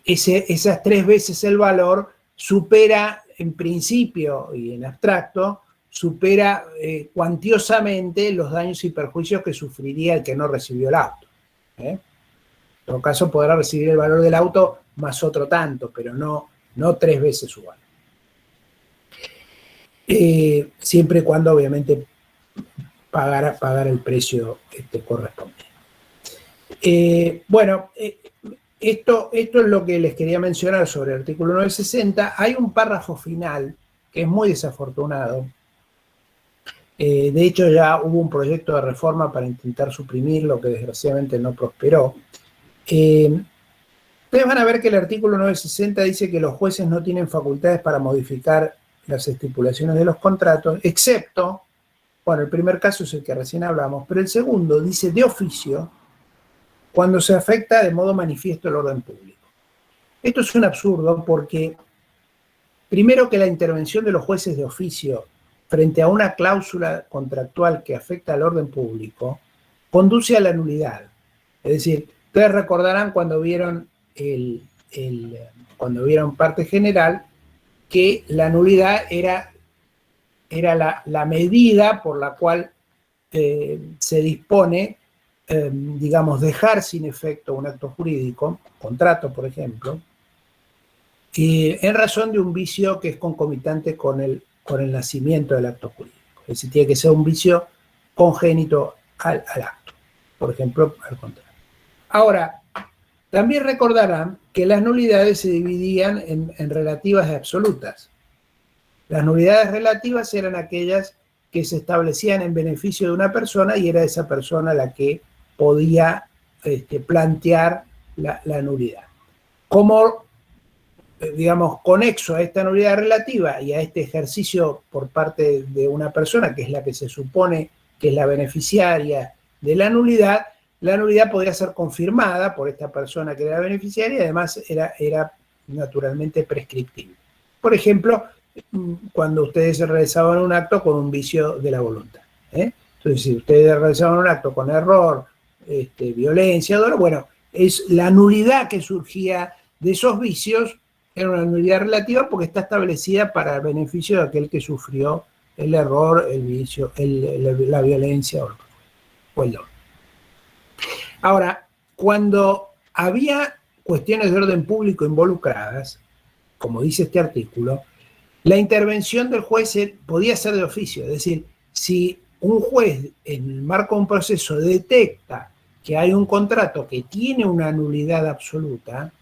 esas 3 veces el valor supera, en principio y en abstracto, supera cuantiosamente los daños y perjuicios que sufriría el que no recibió el auto. En todo caso, podrá recibir el valor del auto más otro tanto, pero no 3 veces su valor. Siempre y cuando, obviamente, pagar el precio correspondiente. Esto es lo que les quería mencionar sobre el artículo 960. Hay un párrafo final que es muy desafortunado. De hecho, ya hubo un proyecto de reforma para intentar suprimirlo, que desgraciadamente no prosperó. Ustedes van a ver que el artículo 960 dice que los jueces no tienen facultades para modificar las estipulaciones de los contratos, excepto, bueno, el primer caso es el que recién hablamos, pero el segundo dice de oficio, cuando se afecta de modo manifiesto el orden público. Esto es un absurdo porque, primero, que la intervención de los jueces de oficio frente a una cláusula contractual que afecta al orden público conduce a la nulidad. Es decir, ustedes recordarán cuando vieron parte general que la nulidad era la medida por la cual se dispone, dejar sin efecto un acto jurídico, contrato, por ejemplo, en razón de un vicio que es concomitante con el nacimiento del acto jurídico. Es decir, tiene que ser un vicio congénito al acto, por ejemplo, al contrato. Ahora, también recordarán que las nulidades se dividían en relativas y absolutas. Las nulidades relativas eran aquellas que se establecían en beneficio de una persona y era esa persona la que podía plantear la nulidad. Como, conexo a esta nulidad relativa y a este ejercicio por parte de una persona, que es la que se supone que es la beneficiaria de la nulidad podría ser confirmada por esta persona que era la beneficiaria y además era naturalmente prescriptible. Por ejemplo, cuando ustedes realizaban un acto con un vicio de la voluntad. Entonces, si ustedes realizaban un acto con error, violencia, dolor, bueno, es la nulidad que surgía de esos vicios, era una nulidad relativa porque está establecida para el beneficio de aquel que sufrió el error, el vicio, la violencia o el dolor. Ahora, cuando había cuestiones de orden público involucradas, como dice este artículo, la intervención del juez podía ser de oficio, es decir, si un juez en el marco de un proceso detecta que hay un contrato que tiene una nulidad absoluta,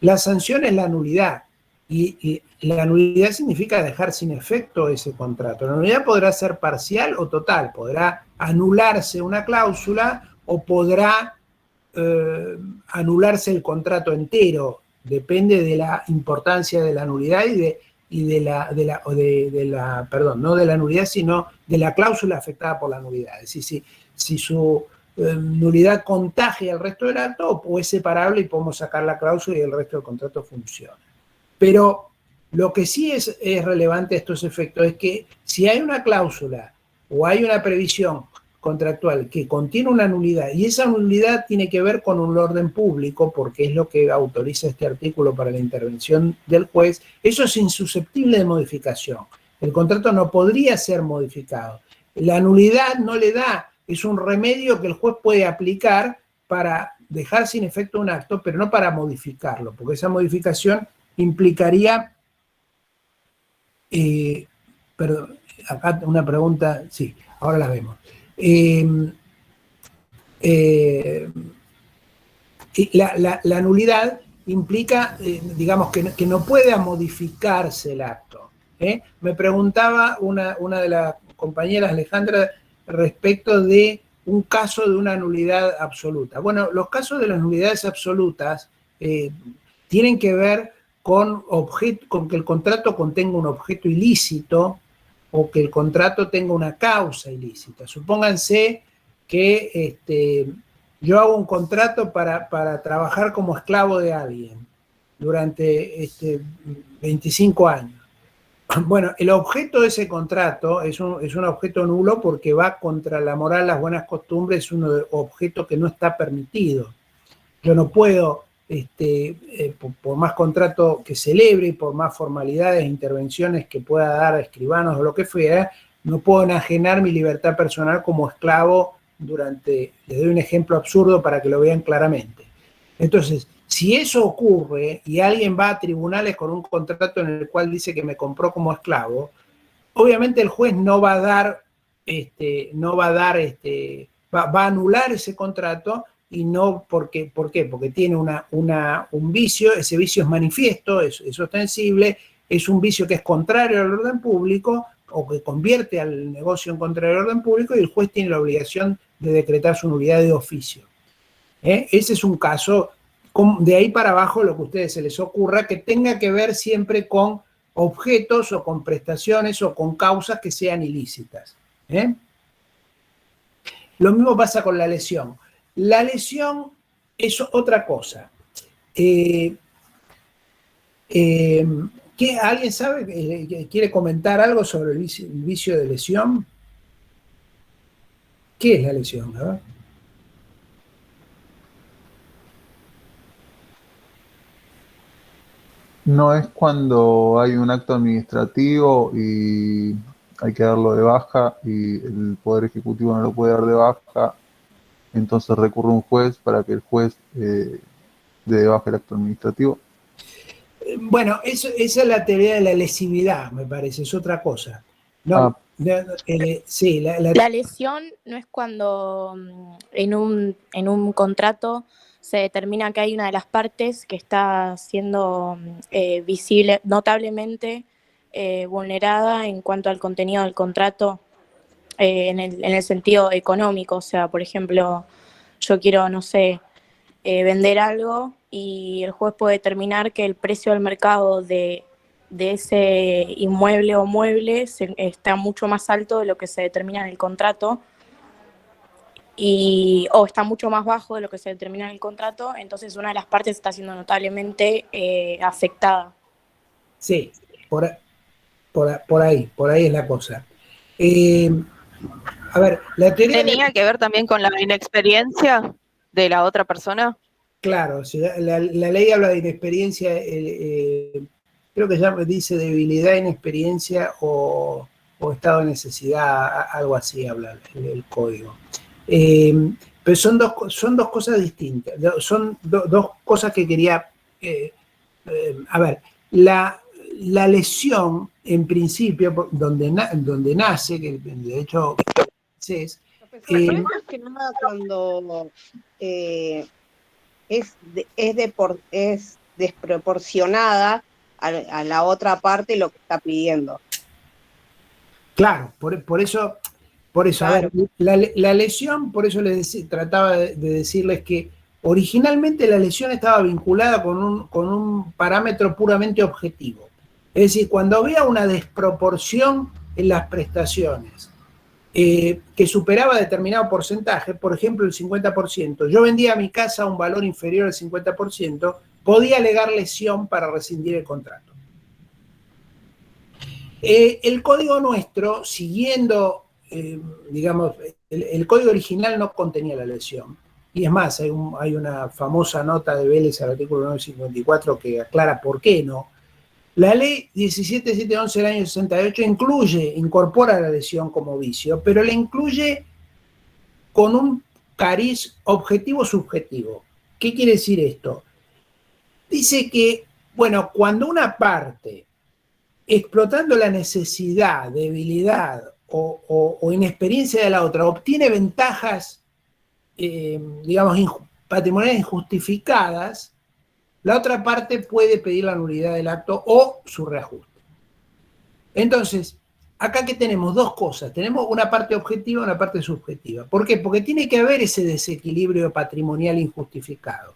la sanción es la nulidad. Y la nulidad significa dejar sin efecto ese contrato. La nulidad podrá ser parcial o total, podrá anularse una cláusula o podrá anularse el contrato entero. Depende de la importancia de la nulidad no de la nulidad, sino de la cláusula afectada por la nulidad. Es decir, si su nulidad contagia al resto del acto o es separable y podemos sacar la cláusula y el resto del contrato funciona. Pero lo que sí es relevante a estos efectos es que si hay una cláusula o hay una previsión contractual que contiene una nulidad y esa nulidad tiene que ver con un orden público, porque es lo que autoriza este artículo para la intervención del juez, eso es insusceptible de modificación. El contrato no podría ser modificado. La nulidad no le da, es un remedio que el juez puede aplicar para dejar sin efecto un acto, pero no para modificarlo, porque esa modificación implicaría, perdón, acá una pregunta, sí, ahora la vemos. La nulidad implica, digamos, que no pueda modificarse el acto. Me preguntaba una de las compañeras, Alejandra, respecto de un caso de una nulidad absoluta. Bueno, los casos de las nulidades absolutas tienen que ver con que el contrato contenga un objeto ilícito o que el contrato tenga una causa ilícita. Supónganse que yo hago un contrato para trabajar como esclavo de alguien durante 25 años. Bueno, el objeto de ese contrato es un objeto nulo porque va contra la moral, las buenas costumbres, es un objeto que no está permitido. Yo no puedo, por más contrato que celebre y por más formalidades e intervenciones que pueda dar a escribanos o lo que fuera, no puedo enajenar mi libertad personal como esclavo les doy un ejemplo absurdo para que lo vean claramente. Entonces, si eso ocurre y alguien va a tribunales con un contrato en el cual dice que me compró como esclavo, obviamente el juez va a anular ese contrato y no, ¿por qué? Porque tiene un vicio, ese vicio es manifiesto, es ostensible, es un vicio que es contrario al orden público o que convierte al negocio en contrario al orden público y el juez tiene la obligación de decretar su nulidad de oficio. Ese es un caso, de ahí para abajo lo que a ustedes se les ocurra, que tenga que ver siempre con objetos o con prestaciones o con causas que sean ilícitas. Lo mismo pasa con la lesión. La lesión es otra cosa. ¿Alguien sabe, quiere comentar algo sobre el vicio de lesión? ¿Qué es la lesión? ¿Verdad? No es cuando hay un acto administrativo y hay que darlo de baja y el Poder Ejecutivo no lo puede dar de baja, entonces recurre un juez para que el juez dé de baja el acto administrativo. Bueno, esa es la teoría de la lesividad, me parece, es otra cosa. No, sí, La lesión no es cuando en un contrato se determina que hay una de las partes que está siendo visible, notablemente vulnerada en cuanto al contenido del contrato en el sentido económico. O sea, por ejemplo, yo quiero, no sé, vender algo y el juez puede determinar que el precio del mercado de ese inmueble o mueble está mucho más alto de lo que se determina en el contrato, o está mucho más bajo de lo que se determina en el contrato, entonces una de las partes está siendo notablemente afectada. Sí, por ahí es la cosa. A ver, la teoría ¿Tenía que ver también con la inexperiencia de la otra persona? Claro, si la ley habla de inexperiencia, creo que ya dice debilidad, inexperiencia o estado de necesidad, algo así habla el código. Pero son dos cosas distintas, son dos cosas que quería... a ver, la lesión, en principio, donde nace, que de hecho es... Más que nada cuando es desproporcionada a la otra parte lo que está pidiendo. Claro, por eso, claro. A ver, la lesión, por eso trataba de decirles que originalmente la lesión estaba vinculada con un parámetro puramente objetivo. Es decir, cuando había una desproporción en las prestaciones que superaba determinado porcentaje, por ejemplo el 50%, yo vendía mi casa a un valor inferior al 50%, podía alegar lesión para rescindir el contrato. El código nuestro, siguiendo, digamos, el código original no contenía la lesión. Y es más, hay una famosa nota de Vélez al artículo 954 que aclara por qué no. La ley 17711 del año 68 incorpora la lesión como vicio, pero la incluye con un cariz objetivo-subjetivo. ¿Qué quiere decir esto? Dice que, bueno, cuando una parte, explotando la necesidad, debilidad o inexperiencia de la otra, obtiene ventajas, digamos, patrimoniales injustificadas, la otra parte puede pedir la nulidad del acto o su reajuste. Entonces, acá que tenemos dos cosas, tenemos una parte objetiva y una parte subjetiva. ¿Por qué? Porque tiene que haber ese desequilibrio patrimonial injustificado.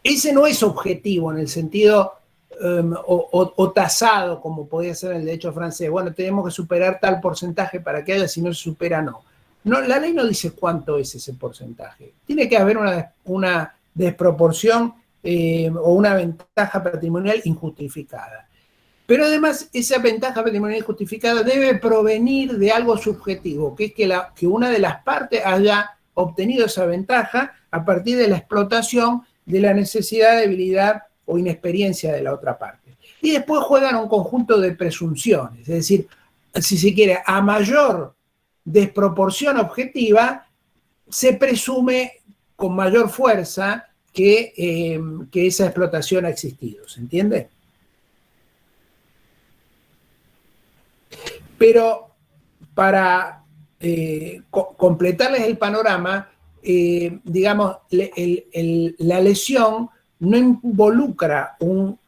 Ese no es objetivo en el sentido o tasado, como podría ser en el derecho francés. Bueno, tenemos que superar tal porcentaje para que haya, si no se supera, no. La ley no dice cuánto es ese porcentaje. Tiene que haber una desproporción o una ventaja patrimonial injustificada. Pero además, esa ventaja patrimonial injustificada debe provenir de algo subjetivo, que es que una de las partes haya obtenido esa ventaja a partir de la explotación de la necesidad, debilidad o inexperiencia de la otra parte. Y después juegan un conjunto de presunciones, es decir, si se quiere, a mayor desproporción objetiva, se presume con mayor fuerza que esa explotación ha existido, ¿se entiende? Pero para completarles el panorama, digamos, la lesión no involucra un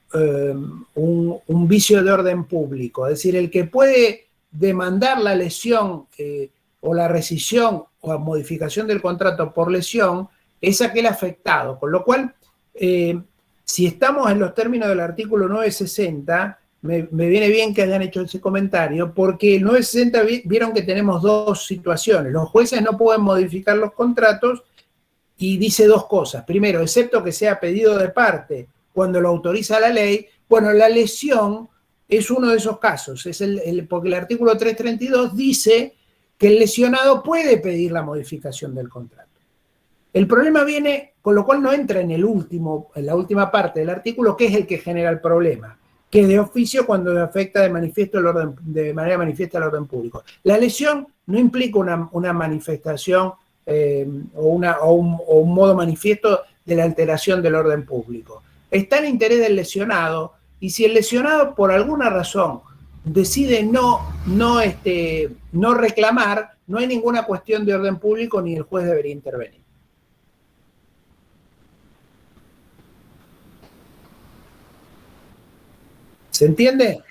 vicio de orden público, es decir, el que puede demandar la lesión o la rescisión o la modificación del contrato por lesión es aquel afectado, con lo cual, si estamos en los términos del artículo 960, me viene bien que hayan hecho ese comentario, porque el 960 vieron que tenemos dos situaciones. Los jueces no pueden modificar los contratos y dice dos cosas. Primero, excepto que sea pedido de parte cuando lo autoriza la ley, bueno, la lesión es uno de esos casos, porque el artículo 332 dice que el lesionado puede pedir la modificación del contrato. El problema viene, con lo cual no entra en la última parte del artículo, que es el que genera el problema, que es de oficio cuando afecta de manera manifiesta el orden público. La lesión no implica una manifestación o un modo manifiesto de la alteración del orden público. Está en interés del lesionado, y si el lesionado por alguna razón decide no reclamar, no hay ninguna cuestión de orden público ni el juez debería intervenir. ¿Se entiende?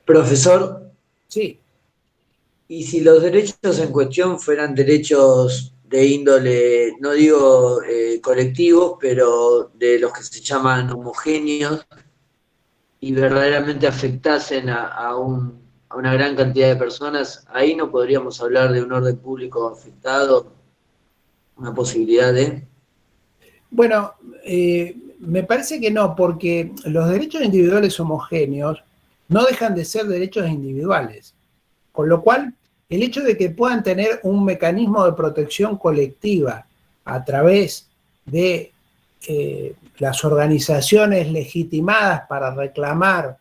Profesor. Sí. Y si los derechos en cuestión fueran derechos de índole, no digo colectivos, pero de los que se llaman homogéneos, y verdaderamente afectasen a una gran cantidad de personas, ahí no podríamos hablar de un orden público afectado, una posibilidad de... Bueno, me parece que no, porque los derechos individuales homogéneos no dejan de ser derechos individuales. Con lo cual, el hecho de que puedan tener un mecanismo de protección colectiva a través de las organizaciones legitimadas para reclamar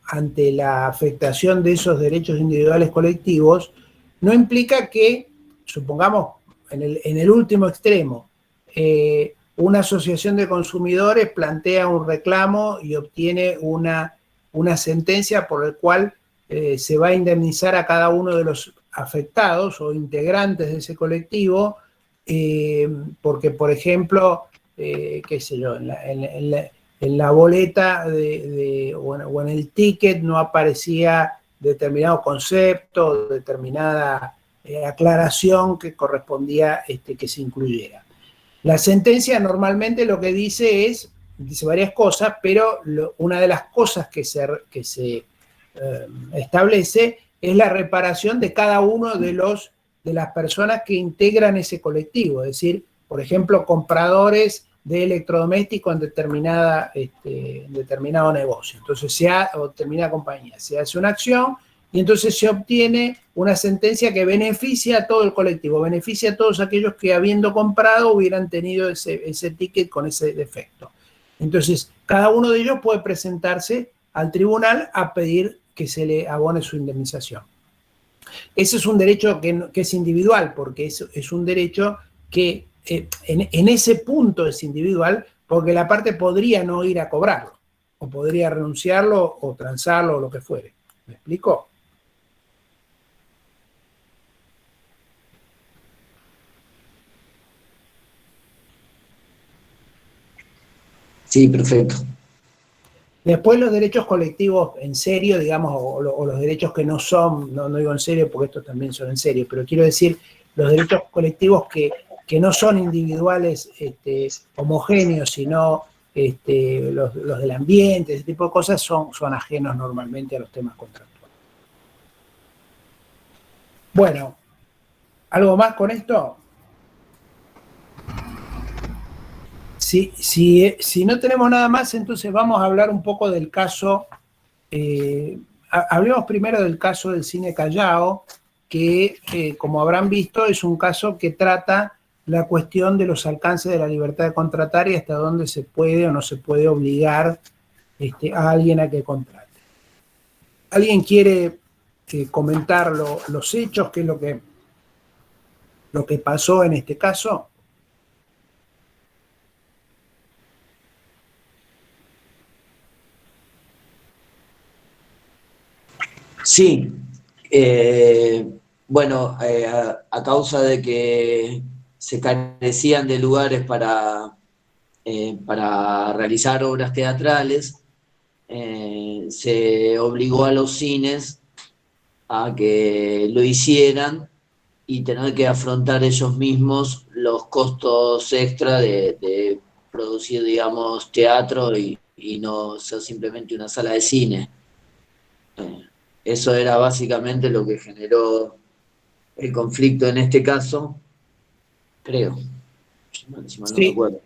ante la afectación de esos derechos individuales colectivos, no implica que, supongamos, en el último extremo, una asociación de consumidores plantea un reclamo y obtiene una sentencia por la cual se va a indemnizar a cada uno de los afectados o integrantes de ese colectivo, porque, por ejemplo, qué sé yo, en la boleta o en el ticket no aparecía determinado concepto, determinada aclaración que correspondía que se incluyera. La sentencia normalmente lo que dice varias cosas, pero una de las cosas que se establece es la reparación de cada uno de las personas que integran ese colectivo, es decir, por ejemplo, compradores de electrodomésticos en determinado negocio. Entonces, o determinada compañía, se hace una acción y entonces se obtiene una sentencia que beneficia a todo el colectivo, beneficia a todos aquellos que habiendo comprado hubieran tenido ese ticket con ese defecto. Entonces, cada uno de ellos puede presentarse al tribunal a pedir que se le abone su indemnización. Ese es un derecho que es individual, porque es un derecho que en ese punto es individual, porque la parte podría no ir a cobrarlo, o podría renunciarlo, o transarlo, o lo que fuere. ¿Me explico? Sí, perfecto. Después los derechos colectivos en serio, digamos, o los derechos que no son, no digo en serio porque estos también son en serio, pero quiero decir los derechos colectivos que no son individuales homogéneos, sino los del ambiente, ese tipo de cosas son ajenos normalmente a los temas contractuales. Bueno, ¿algo más con esto? Si no tenemos nada más, entonces vamos a hablar un poco del caso, hablemos primero del caso del Cine Callao, que como habrán visto es un caso que trata la cuestión de los alcances de la libertad de contratar y hasta dónde se puede o no se puede obligar a alguien a que contrate. ¿Alguien quiere comentar los hechos, qué es lo que pasó en este caso? Sí, bueno, a causa de que se carecían de lugares para realizar obras teatrales, se obligó a los cines a que lo hicieran y tener que afrontar ellos mismos los costos extra de producir, digamos, teatro y no ser simplemente una sala de cine. Eso era básicamente lo que generó el conflicto en este caso, creo, si mal no recuerdo.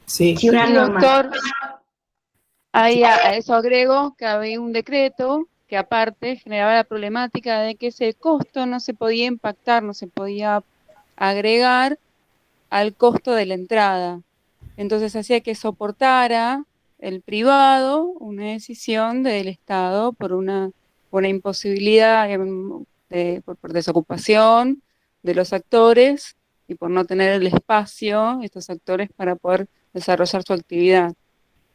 Sí, Sí, una norma. Doctor, ahí a eso agrego que había un decreto que aparte generaba la problemática de que ese costo no se podía impactar, no se podía agregar al costo de la entrada. Entonces hacía que soportara el privado una decisión del Estado por una imposibilidad por desocupación de los actores y por no tener el espacio, estos actores, para poder desarrollar su actividad.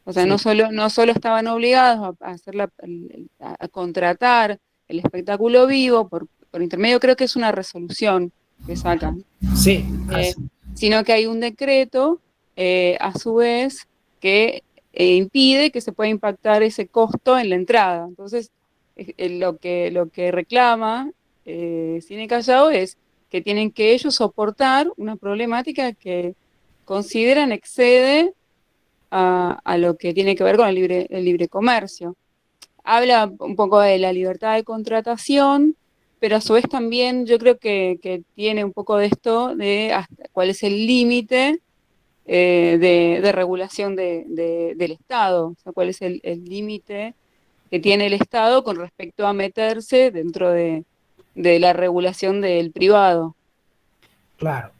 O sea, Sí. no solo estaban obligados a hacer a contratar el espectáculo vivo por intermedio, creo que es una resolución que sacan. Sí. Sino que hay un decreto, a su vez, que impide que se pueda impactar ese costo en la entrada. Entonces, lo que reclama Cine Callao es que tienen que ellos soportar una problemática que consideran excede a lo que tiene que ver con el libre comercio. Habla un poco de la libertad de contratación, pero a su vez también yo creo que tiene un poco de esto de hasta cuál es el límite de regulación del Estado, o sea, cuál es el límite que tiene el Estado con respecto a meterse dentro de la regulación del privado. Claro,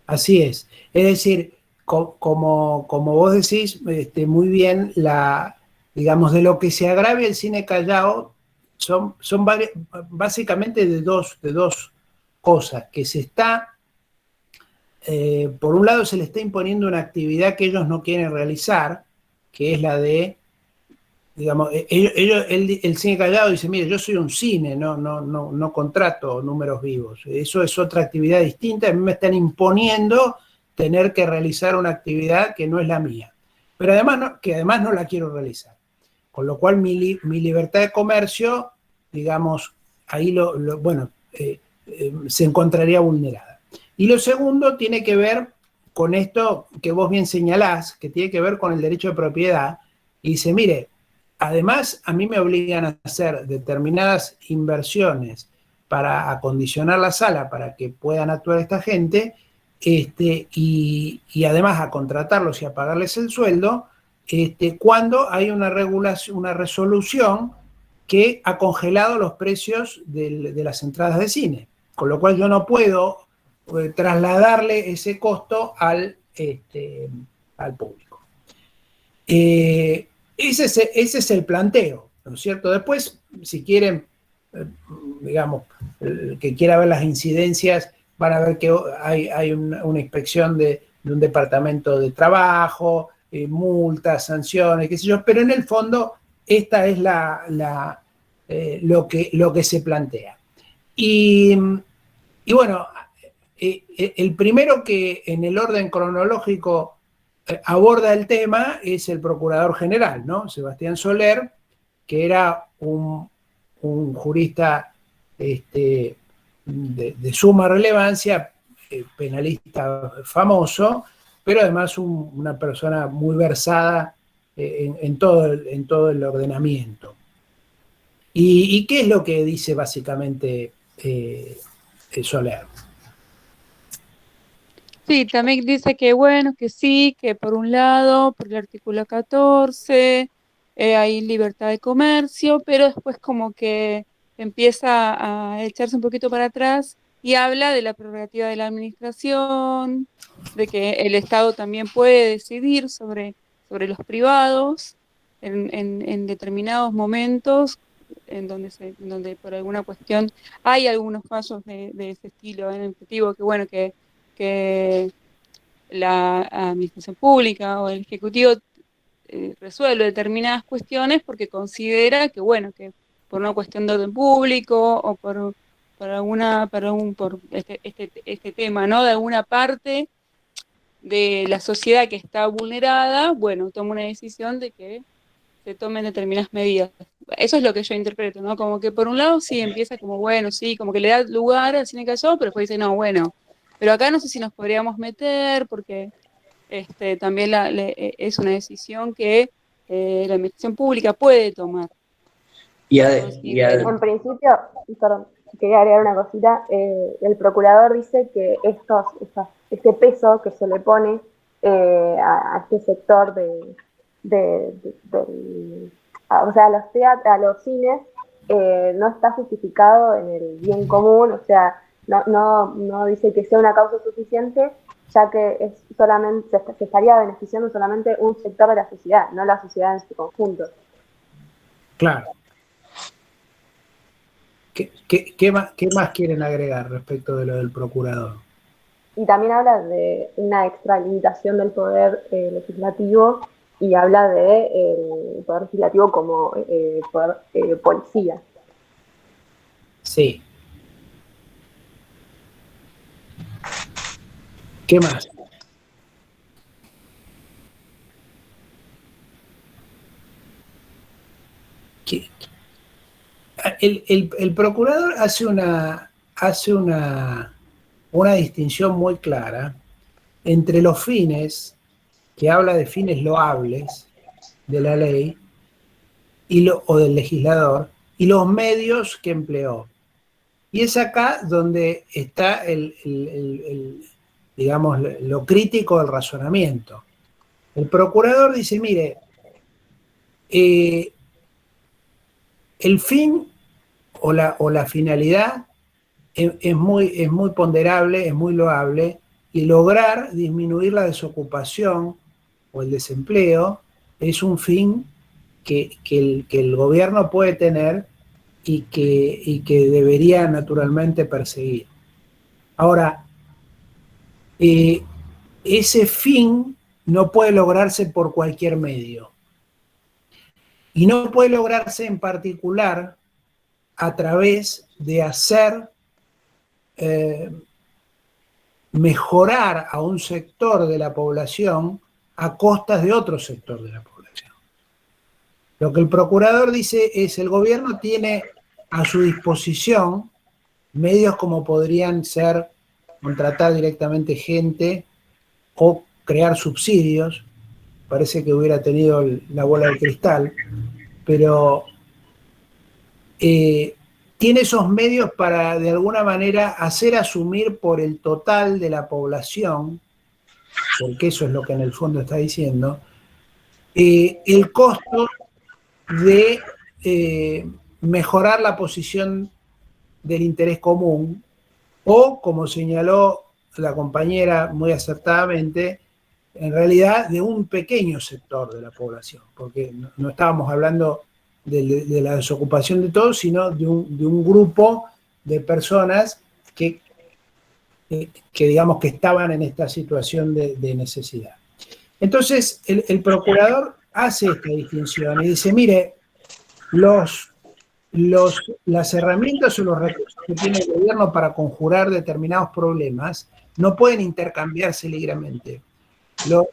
así es. Es decir, como vos decís muy bien, digamos, de lo que se agravia el cine Callao son básicamente de dos cosas, que se está, por un lado se le está imponiendo una actividad que ellos no quieren realizar, que es la de, digamos, el cine Callao dice, mire, yo soy un cine, no contrato números vivos, eso es otra actividad distinta, a mí me están imponiendo tener que realizar una actividad que no es la mía, pero además no la quiero realizar. Con lo cual mi libertad de comercio, digamos, ahí se encontraría vulnerada. Y lo segundo tiene que ver con esto que vos bien señalás, que tiene que ver con el derecho de propiedad, y dice, mire, además a mí me obligan a hacer determinadas inversiones para acondicionar la sala para que puedan actuar esta gente, y además a contratarlos y a pagarles el sueldo, cuando hay una resolución que ha congelado los precios de las entradas de cine, con lo cual yo no puedo trasladarle ese costo al público. Ese es el planteo, ¿no es cierto? Después, si quieren, digamos, el que quiera ver las incidencias, van a ver que hay una inspección de un departamento de trabajo, multas, sanciones, qué sé yo, pero en el fondo esta es lo que se plantea. Y bueno, el primero que en el orden cronológico aborda el tema es el Procurador General, ¿no? Sebastián Soler, que era un jurista de suma relevancia, penalista famoso, pero además una persona muy versada en todo el ordenamiento. ¿Y qué es lo que dice básicamente Soler? Sí, también dice que bueno, que sí, que por un lado, por el artículo 14, hay libertad de comercio, pero después como que empieza a echarse un poquito para atrás y habla de la prerrogativa de la administración, de que el Estado también puede decidir sobre los privados en determinados momentos, en donde por alguna cuestión hay algunos fallos de ese estilo en el objetivo, que bueno, que la administración pública o el ejecutivo resuelve determinadas cuestiones porque considera que, bueno, que por una cuestión de orden público o por este tema, ¿no? De alguna parte de la sociedad que está vulnerada, bueno, toma una decisión de que se tomen determinadas medidas. Eso es lo que yo interpreto, ¿no? Como que por un lado sí empieza como, bueno, sí, como que le da lugar al cine Callao, pero después dice, no, bueno, pero acá no sé si nos podríamos meter porque también es una decisión que la administración pública puede tomar. En principio, perdón, quería agregar una cosita, el procurador dice que este peso que se le pone a este sector o sea, a los cines no está justificado en el bien común, o sea, no dice que sea una causa suficiente, ya que es solamente se estaría beneficiando solamente un sector de la sociedad, no la sociedad en su conjunto. Claro. ¿Qué más quieren agregar respecto de lo del procurador? Y también habla de una extralimitación del poder legislativo y habla de poder legislativo como poder policía. Sí. ¿Qué más? El procurador hace una distinción muy clara entre los fines que habla de fines loables de la ley o del legislador, y los medios que empleó. Y es acá donde está digamos, lo crítico del razonamiento. El procurador dice, mire, el fin o la finalidad es muy ponderable, es muy loable, y lograr disminuir la desocupación o el desempleo es un fin que el gobierno puede tener y que debería naturalmente perseguir. Ahora, ese fin no puede lograrse por cualquier medio. Y no puede lograrse en particular a través de hacer mejorar a un sector de la población a costas de otro sector de la población. Lo que el procurador dice es el gobierno tiene a su disposición medios como podrían ser contratar directamente gente o crear subsidios. Parece que hubiera tenido la bola de cristal, pero tiene esos medios para de alguna manera hacer asumir por el total de la población, porque eso es lo que en el fondo está diciendo, el costo de mejorar la posición del interés común, o, como señaló la compañera muy acertadamente, en realidad de un pequeño sector de la población, porque no estábamos hablando de la desocupación de todos, sino de un grupo de personas que digamos que estaban en esta situación de necesidad. Entonces, el procurador hace esta distinción y dice, mire, las herramientas o los recursos que tiene el gobierno para conjurar determinados problemas no pueden intercambiarse libremente.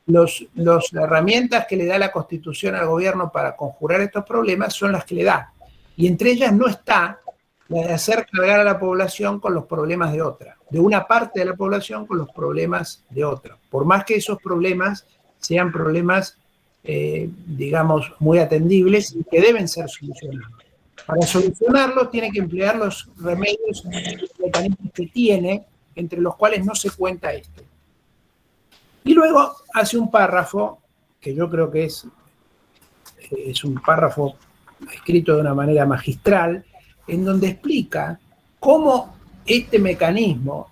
Las herramientas que le da la Constitución al gobierno para conjurar estos problemas son las que le da. Y entre ellas no está la de hacer cargar a la población con los problemas de otra, de una parte de la población con los problemas de otra. Por más que esos problemas sean problemas, digamos, muy atendibles y que deben ser solucionados. Para solucionarlos tiene que emplear los remedios y los mecanismos que tiene, entre los cuales no se cuenta este. Y luego hace un párrafo, que yo creo que es un párrafo escrito de una manera magistral, en donde explica cómo este mecanismo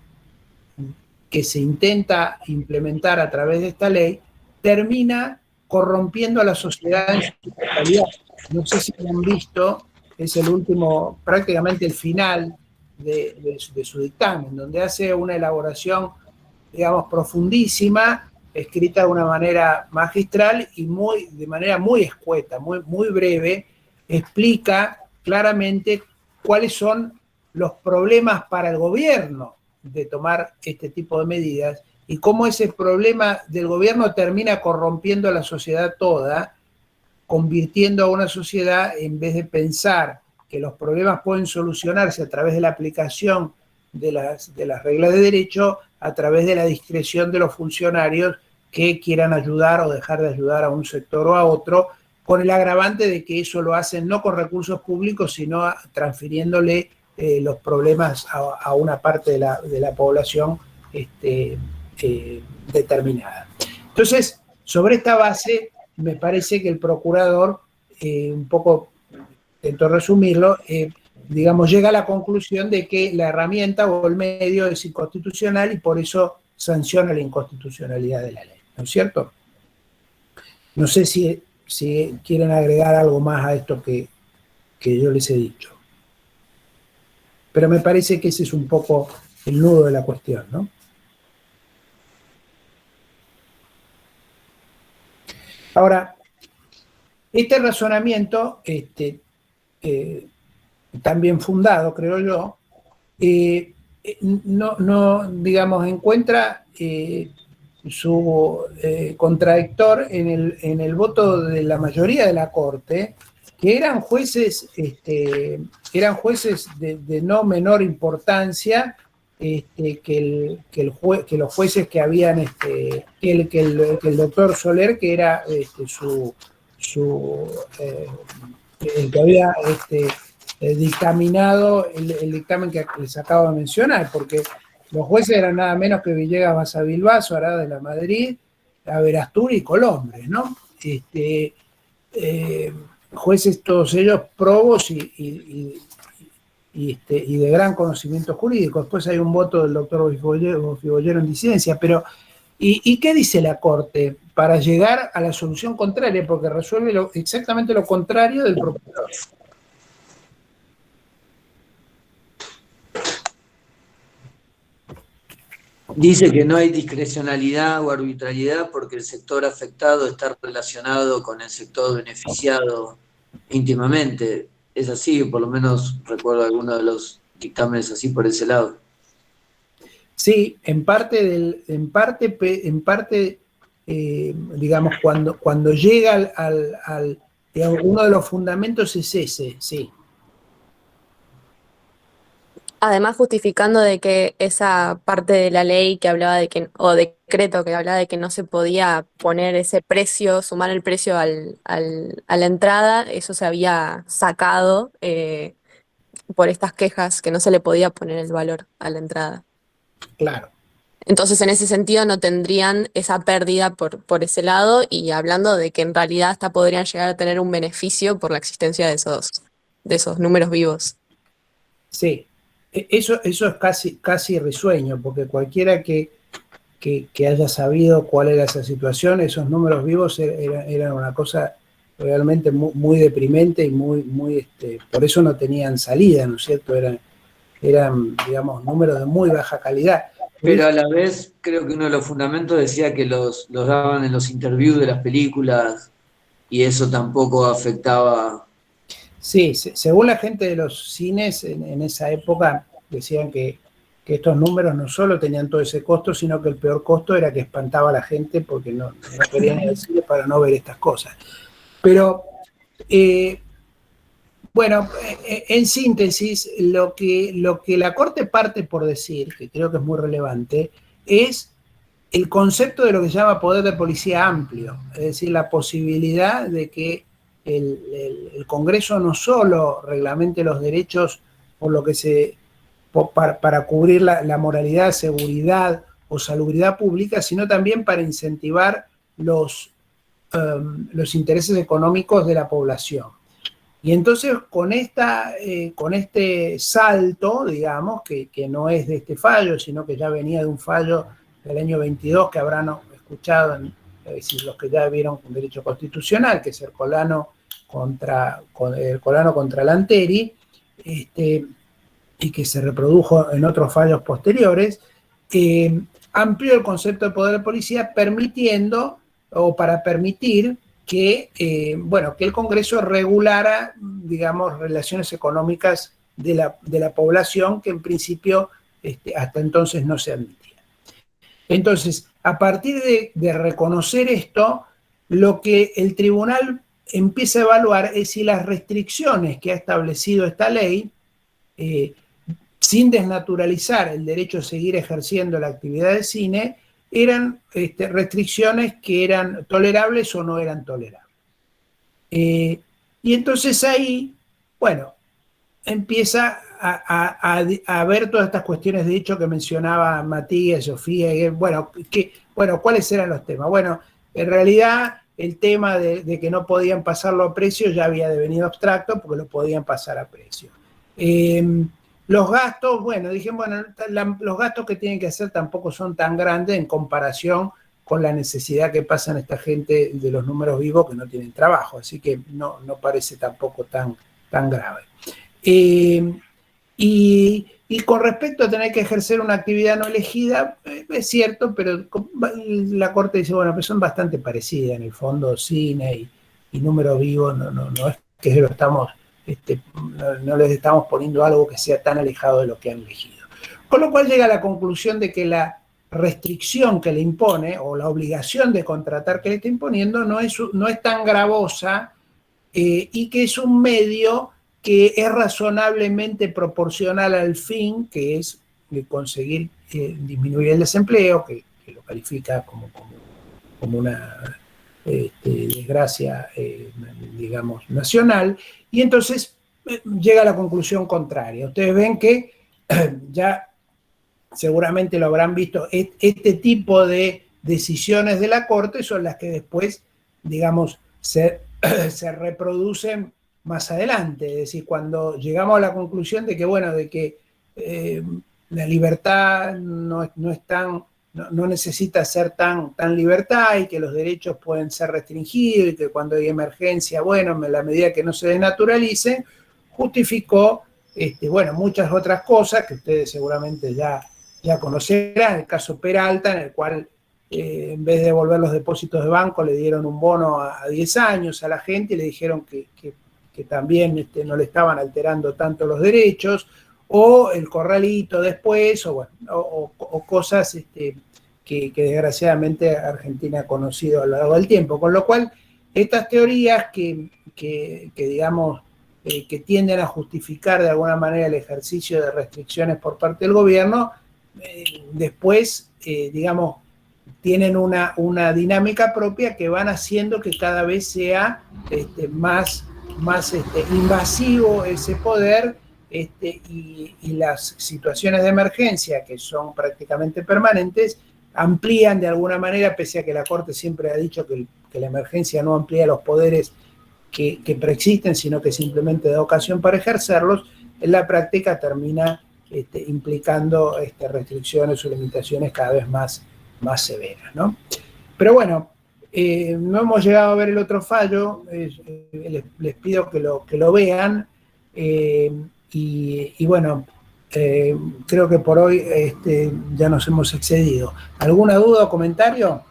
que se intenta implementar a través de esta ley termina corrompiendo a la sociedad en su totalidad. No sé si lo han visto, es el último, prácticamente el final de su dictamen, donde hace una elaboración, digamos, profundísima, escrita de una manera magistral y de manera muy escueta, muy breve, explica claramente cuáles son los problemas para el gobierno de tomar este tipo de medidas y cómo ese problema del gobierno termina corrompiendo a la sociedad toda, convirtiendo a una sociedad, en vez de pensar que los problemas pueden solucionarse a través de la aplicación de las reglas de derecho, a través de la discreción de los funcionarios que quieran ayudar o dejar de ayudar a un sector o a otro, con el agravante de que eso lo hacen no con recursos públicos, sino transfiriéndole los problemas a una parte de la población determinada. Entonces, sobre esta base, me parece que el procurador, un poco, intento resumirlo, digamos, llega a la conclusión de que la herramienta o el medio es inconstitucional y por eso sanciona la inconstitucionalidad de la ley, ¿no es cierto? No sé si quieren agregar algo más a esto que yo les he dicho. Pero me parece que ese es un poco el nudo de la cuestión, ¿no? Ahora, este razonamiento, tan bien fundado, creo yo, no digamos, encuentra su contradictor en el voto de la mayoría de la Corte, que eran jueces de no menor importancia, que los jueces que habían, que el doctor Soler, que era el que había dictaminado el dictamen que les acabo de mencionar, porque los jueces eran nada menos que Villegas Basavilbaso, Arada de la Madrid, Averasturi y Colombres, ¿no? Jueces todos ellos probos y de gran conocimiento jurídico. Después hay un voto del doctor Bofibollero en disidencia, pero ¿y qué dice la Corte para llegar a la solución contraria? Porque resuelve exactamente lo contrario del procurador. Dice que no hay discrecionalidad o arbitrariedad porque el sector afectado está relacionado con el sector beneficiado íntimamente. Es así, por lo menos recuerdo algunos de los dictámenes así por ese lado. Sí, en parte, digamos, cuando llega digamos, uno de los fundamentos es ese, sí. Además, justificando de que esa parte de la ley que hablaba de que, o decreto que hablaba de que no se podía poner ese precio, sumar el precio a la entrada, eso se había sacado por estas quejas que no se le podía poner el valor a la entrada. Claro. Entonces, en ese sentido, no tendrían esa pérdida por ese lado, y hablando de que en realidad hasta podrían llegar a tener un beneficio por la existencia de esos números vivos. Sí. Eso es casi risueño, porque cualquiera que haya sabido cuál era esa situación, esos números vivos eran una cosa realmente muy, muy deprimente y muy por eso no tenían salida, ¿no es cierto? Eran, digamos, números de muy baja calidad. Pero a la vez, creo que uno de los fundamentos decía que los daban en los interviews de las películas y eso tampoco afectaba. Sí, según la gente de los cines en esa época decían que estos números no solo tenían todo ese costo, sino que el peor costo era que espantaba a la gente porque no querían ir al cine para no ver estas cosas. Pero, bueno, en síntesis, lo que la Corte parte por decir, que creo que es muy relevante, es el concepto de lo que se llama poder de policía amplio, es decir, la posibilidad de que el Congreso no solo reglamente los derechos por lo que para cubrir la moralidad, seguridad o salubridad pública, sino también para incentivar los intereses económicos de la población. Y entonces con este salto, digamos, que no es de este fallo, sino que ya venía de un fallo del año 22 que habrán escuchado, los que ya vieron un derecho constitucional, que es el Colano contra Lanteri, y que se reprodujo en otros fallos posteriores, amplió el concepto de poder de policía para permitir que el Congreso regulara, digamos, relaciones económicas de la población que en principio hasta entonces no se admitía. Entonces, a partir de reconocer esto, lo que el tribunal empieza a evaluar es si las restricciones que ha establecido esta ley, sin desnaturalizar el derecho a seguir ejerciendo la actividad de cine, eran restricciones que eran tolerables o no eran tolerables. Y entonces ahí, bueno, empieza a ver todas estas cuestiones de hecho que mencionaba Matías, Sofía, y bueno, ¿cuáles eran los temas? Bueno, en realidad el tema de que no podían pasarlo a precio ya había devenido abstracto porque lo podían pasar a precio. Los gastos, bueno, dije, los gastos que tienen que hacer tampoco son tan grandes en comparación con la necesidad que pasan esta gente de los números vivos que no tienen trabajo, así que no parece tampoco tan grave. Y con respecto a tener que ejercer una actividad no elegida, es cierto, pero la Corte dice, bueno, pues son bastante parecidas en el fondo, cine y número vivo, no es que lo estamos, no les estamos poniendo algo que sea tan alejado de lo que han elegido. Con lo cual llega a la conclusión de que la restricción que le impone, o la obligación de contratar que le está imponiendo, no es tan gravosa y que es un medio que es razonablemente proporcional al fin, que es conseguir disminuir el desempleo, que lo califica como una desgracia, digamos, nacional, y entonces llega a la conclusión contraria. Ustedes ven que ya seguramente lo habrán visto, este tipo de decisiones de la Corte son las que después, digamos, se reproducen más adelante. Es decir, cuando llegamos a la conclusión de que, bueno, de que la libertad no necesita ser tan libertad y que los derechos pueden ser restringidos y que cuando hay emergencia, bueno, en la medida que no se desnaturalicen, justificó, bueno, muchas otras cosas que ustedes seguramente ya conocerán. El caso Peralta, en el cual en vez de devolver los depósitos de banco le dieron un bono a 10 años a la gente y le dijeron que también no le estaban alterando tanto los derechos, o el corralito después, o cosas que desgraciadamente Argentina ha conocido a lo largo del tiempo. Con lo cual, estas teorías que digamos, que tienden a justificar de alguna manera el ejercicio de restricciones por parte del gobierno, después, digamos, tienen una dinámica propia que van haciendo que cada vez sea más invasivo ese poder, y las situaciones de emergencia, que son prácticamente permanentes, amplían de alguna manera, pese a que la Corte siempre ha dicho que la emergencia no amplía los poderes que preexisten, sino que simplemente da ocasión para ejercerlos. En la práctica termina implicando restricciones o limitaciones cada vez más severas, ¿no? Pero bueno, no hemos llegado a ver el otro fallo, les pido que lo vean, y bueno, creo que por hoy ya nos hemos excedido. ¿Alguna duda o comentario?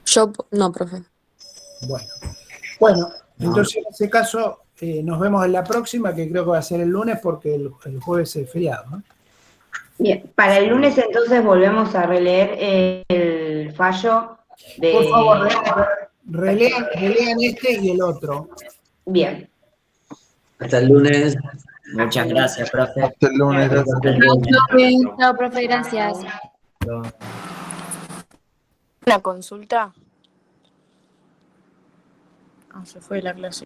Yo no, profe. Bueno, entonces en ese caso nos vemos en la próxima, que creo que va a ser el lunes, porque el jueves es feriado, ¿no? Bien, para el lunes entonces volvemos a releer el fallo de... Por favor, relean y el otro. Bien. Hasta el lunes. Muchas gracias, profe. Hasta el lunes, gracias. Chao, profe, gracias. Una consulta. Se fue la clase.